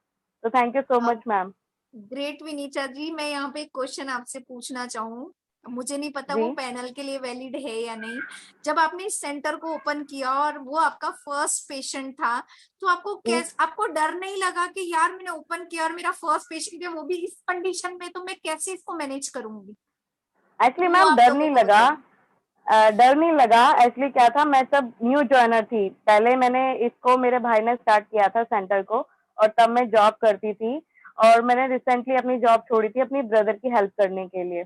तो thank you so much ma'am. Great Vinita ji, मैं यहाँ पे एक क्वेश्चन आपसे पूछना चाहूँ, मुझे नहीं पता वो पैनल के लिए वैलिड है या नहीं। जब आपने इस सेंटर को ओपन किया और वो आपका फर्स्ट पेशेंट था, तो आपको डर नहीं लगा कि यार मैंने ओपन किया और मेरा फर्स्ट पेशेंट है, वो भी इस कंडीशन में, तो मैं कैसे इसको मैनेज करूंगी? एक्चुअली मैम डर नहीं लगा, डर नहीं लगा। एक्चुअली क्या था, मैं तब न्यू ज्वाइनर थी, पहले मैंने इसको, मेरे भाई ने स्टार्ट किया था सेंटर को, और तब मैं जॉब करती थी, और मैंने रिसेंटली अपनी जॉब छोड़ी थी अपनी ब्रदर की हेल्प करने के लिए,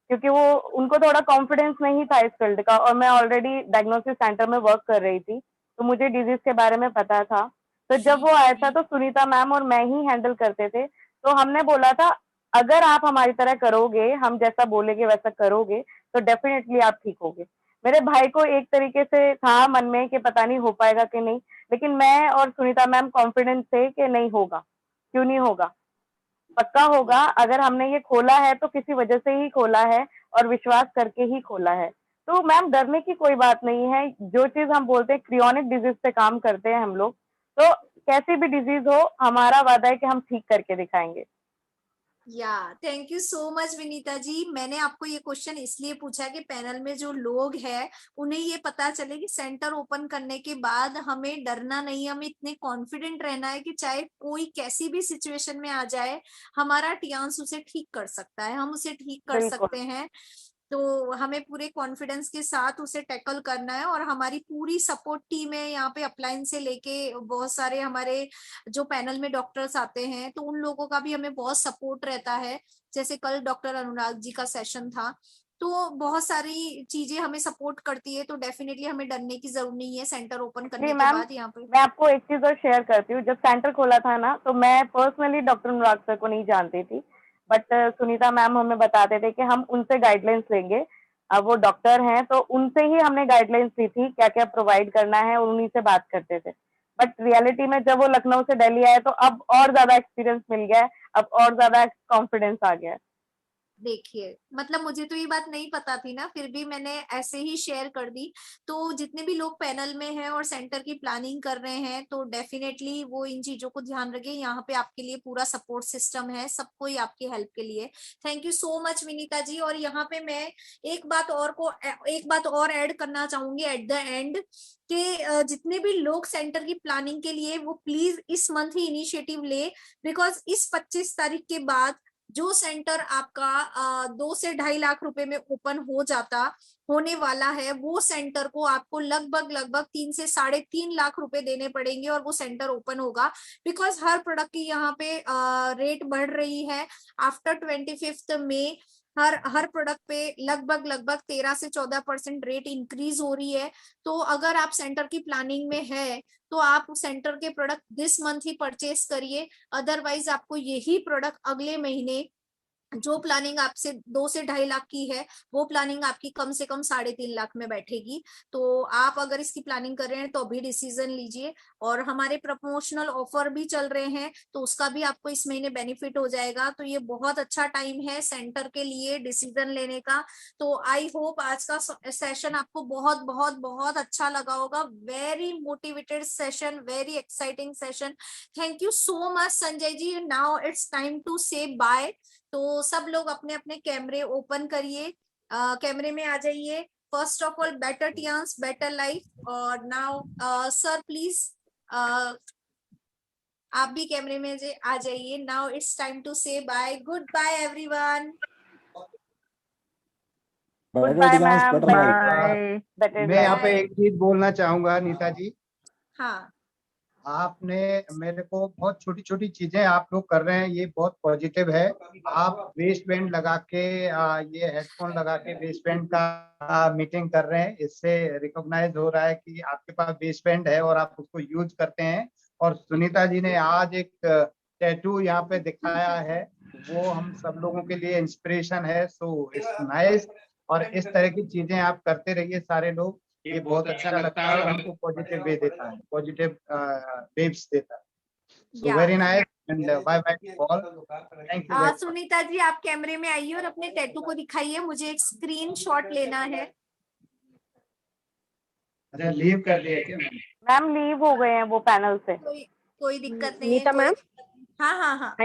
क्योंकि वो उनको थोड़ा कॉन्फिडेंस नहीं था इस फील्ड का, और मैं ऑलरेडी डायग्नोसिस सेंटर में वर्क कर रही थी, तो मुझे डिजीज के बारे में पता था। तो जब वो आया था तो सुनीता मैम और मैं ही हैंडल करते थे, तो हमने बोला था अगर आप हमारी तरह करोगे, हम जैसा बोलेंगे वैसा करोगे, तो डेफिनेटली आप ठीक होगे। मेरे भाई को एक तरीके से था मन में कि पता नहीं हो पाएगा कि नहीं, लेकिन मैं और सुनीता मैम कॉन्फिडेंस थे कि नहीं होगा, क्यों नहीं होगा, पक्का होगा। अगर हमने ये खोला है तो किसी वजह से ही खोला है, और विश्वास करके ही खोला है। तो मैम डरने की कोई बात नहीं है, जो चीज हम बोलते हैं क्रियोनिक डिजीज पे काम करते हैं हम लोग, तो कैसी भी डिजीज हो, हमारा वादा है कि हम ठीक करके दिखाएंगे। या thank you so much Vinita ji. मैंने आपको ये क्वेश्चन इसलिए पूछा कि पैनल में जो लोग हैं उन्हें ये पता चले कि सेंटर ओपन करने के बाद हमें डरना नहीं, हमें इतने कॉन्फिडेंट रहना है कि चाहे कोई कैसी भी सिचुएशन में आ जाए, हमारा टियांस उसे ठीक कर सकता है, हम उसे ठीक कर सकते हैं। तो हमें पूरे कॉन्फिडेंस के साथ उसे टैकल करना है, और हमारी पूरी सपोर्ट टीम है यहाँ पे, अपलाइन से लेके बहुत सारे हमारे जो पैनल में डॉक्टर्स आते हैं, तो उन लोगों का भी हमें बहुत सपोर्ट रहता है। जैसे कल डॉक्टर अनुराग जी का सेशन था, तो बहुत सारी चीजें हमें सपोर्ट करती है, तो डेफिनेटली हमें डरने की जरूरत नहीं है सेंटर ओपन करने के बाद। यहाँ पे मैं आपको एक चीज और शेयर करती हूँ, जब सेंटर खोला था ना, तो मैं पर्सनली डॉक्टर अनुराग सर को नहीं जानती थी, बट सुनीता मैम हमें बताते थे कि हम उनसे गाइडलाइंस लेंगे। अब वो डॉक्टर हैं तो उनसे ही हमने गाइडलाइंस ली थी क्या क्या प्रोवाइड करना है, और उन्हीं से बात करते थे। बट रियलिटी में जब वो लखनऊ से दिल्ली आए तो अब और ज्यादा एक्सपीरियंस मिल गया है, अब और ज्यादा कॉन्फिडेंस आ गया है। देखिए मतलब मुझे तो ये बात नहीं पता थी ना, फिर भी मैंने ऐसे ही शेयर कर दी। तो जितने भी लोग पैनल में हैं और सेंटर की प्लानिंग कर रहे हैं तो डेफिनेटली वो इन चीजों को ध्यान रखें। यहाँ पे आपके लिए पूरा सपोर्ट सिस्टम है, सब कोई आपकी हेल्प के लिए। Thank you so much Vinita ji. और यहाँ पे मैं एक बात और ऐड करना चाहूंगी एट द एंड कि जितने भी लोग सेंटर की प्लानिंग के लिए वो प्लीज इस मंथ ही इनिशिएटिव ले, बिकॉज इस 25 तारीख के बाद जो सेंटर आपका 2 से 2.5 लाख रुपए में ओपन होने वाला है, वो सेंटर को आपको लगभग 3 से 3.5 लाख रुपए देने पड़ेंगे और वो सेंटर ओपन होगा। बिकॉज हर प्रोडक्ट की यहाँ पे रेट बढ़ रही है। आफ्टर 25 मई हर प्रोडक्ट पे लगभग 13 से 14% रेट इंक्रीज हो रही है। तो अगर आप सेंटर की प्लानिंग में है तो आप सेंटर के product this month he purchase करिए, अदरवाइज आपको यही प्रोडक्ट अगले महीने जो प्लानिंग आपसे 2 से 2.5 लाख की है वो प्लानिंग आपकी कम से कम 3.5 लाख में बैठेगी। तो आप अगर इसकी प्लानिंग कर रहे हैं तो अभी डिसीजन लीजिए। और हमारे प्रमोशनल ऑफर भी चल रहे हैं तो उसका भी आपको इस महीने बेनिफिट हो जाएगा। तो ये बहुत अच्छा टाइम है सेंटर के लिए डिसीजन लेने का। तो आई होप आज का सेशन आपको बहुत बहुत बहुत अच्छा लगा होगा। Very motivated session, very exciting session. Thank you so much Sanjay ji. Now it's time to say bye. तो सब लोग अपने अपने कैमरे ओपन करिए, कैमरे में आ जाइए। First of all better Tiens better life. और नाउ सर प्लीज आप भी कैमरे में आ जाइए। Now it's time to say bye. Goodbye everyone. Goodbye ma'am, bye. मैं यहाँ पे एक चीज बोलना चाहूंगा नीता जी। हाँ, आपने मेरे को बहुत छोटी छोटी चीजें आप लोग कर रहे हैं, ये बहुत पॉजिटिव है। आप वेस्ट बैंड लगा के ये हेडफोन लगा के वेस्ट बैंड का मीटिंग कर रहे हैं, इससे रिकॉग्नाइज हो रहा है कि आपके पास वेस्ट बैंड है और आप उसको यूज करते हैं। और सुनीता जी ने आज एक टैटू यहाँ पे दिखाया है, वो हम सब लोगों के लिए इंस्पिरेशन है। So it's nice. और इस तरह की चीजें आप करते रहिए सारे लोग, ये बहुत अच्छा लगता है और हमको पॉजिटिव वे देता है, पॉजिटिव वेव्स देता है। So very nice and bye bye all. Thank you. Sunita ji आप कैमरे में आइए और अपने टैटू को दिखाइए, मुझे एक स्क्रीनशॉट लेना है। अच्छा लीव कर दिया क्या मैम? लीव हो गए हैं वो पैनल से। कोई दिक्कत नहीं नीता है। मैम। हाँ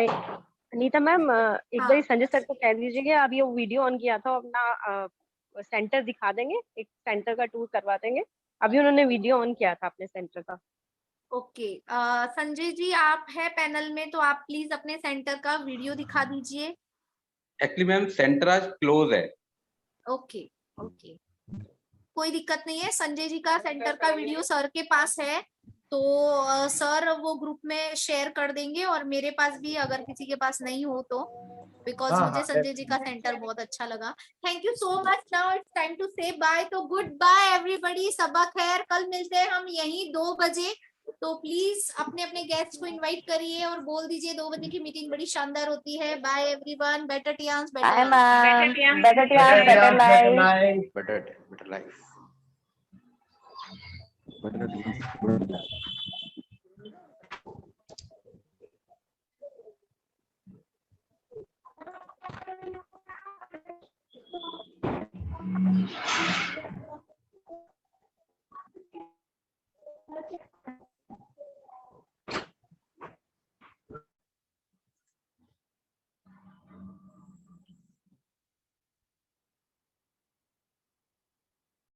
नीता मैम, एक बार संजय सर को कह दीजिए कि अब ये वीडियो ऑन किया था, अपना सेंटर दिखा देंगे, एक सेंटर का टूर करवा देंगे। अभी उन्होंने वीडियो ऑन किया था अपने सेंटर का। ओके संजय जी आप है पैनल में, तो आप प्लीज अपने सेंटर का वीडियो दिखा दीजिए। एक्चुअली मैम सेंटर आज क्लोज है। ओके कोई दिक्कत नहीं है। संजय जी का सेंटर का वीडियो सर के पास है तो सर वो ग्रुप में शेयर कर देंगे, और मेरे पास भी अगर किसी के पास नहीं हो तो, बिकॉज मुझे संजय जी का सेंटर बहुत अच्छा लगा। Thank you so much. Now it's time to say bye. तो गुड बाय एवरीबॉडी, सबा खैर। कल मिलते हैं हम यहीं 2 बजे। तो प्लीज अपने अपने गेस्ट को इनवाइट करिए और बोल दीजिए 2 बजे की मीटिंग बड़ी शानदार होती है। Bye everyone. Better Tiens better life. Better Tiens better life. Better life.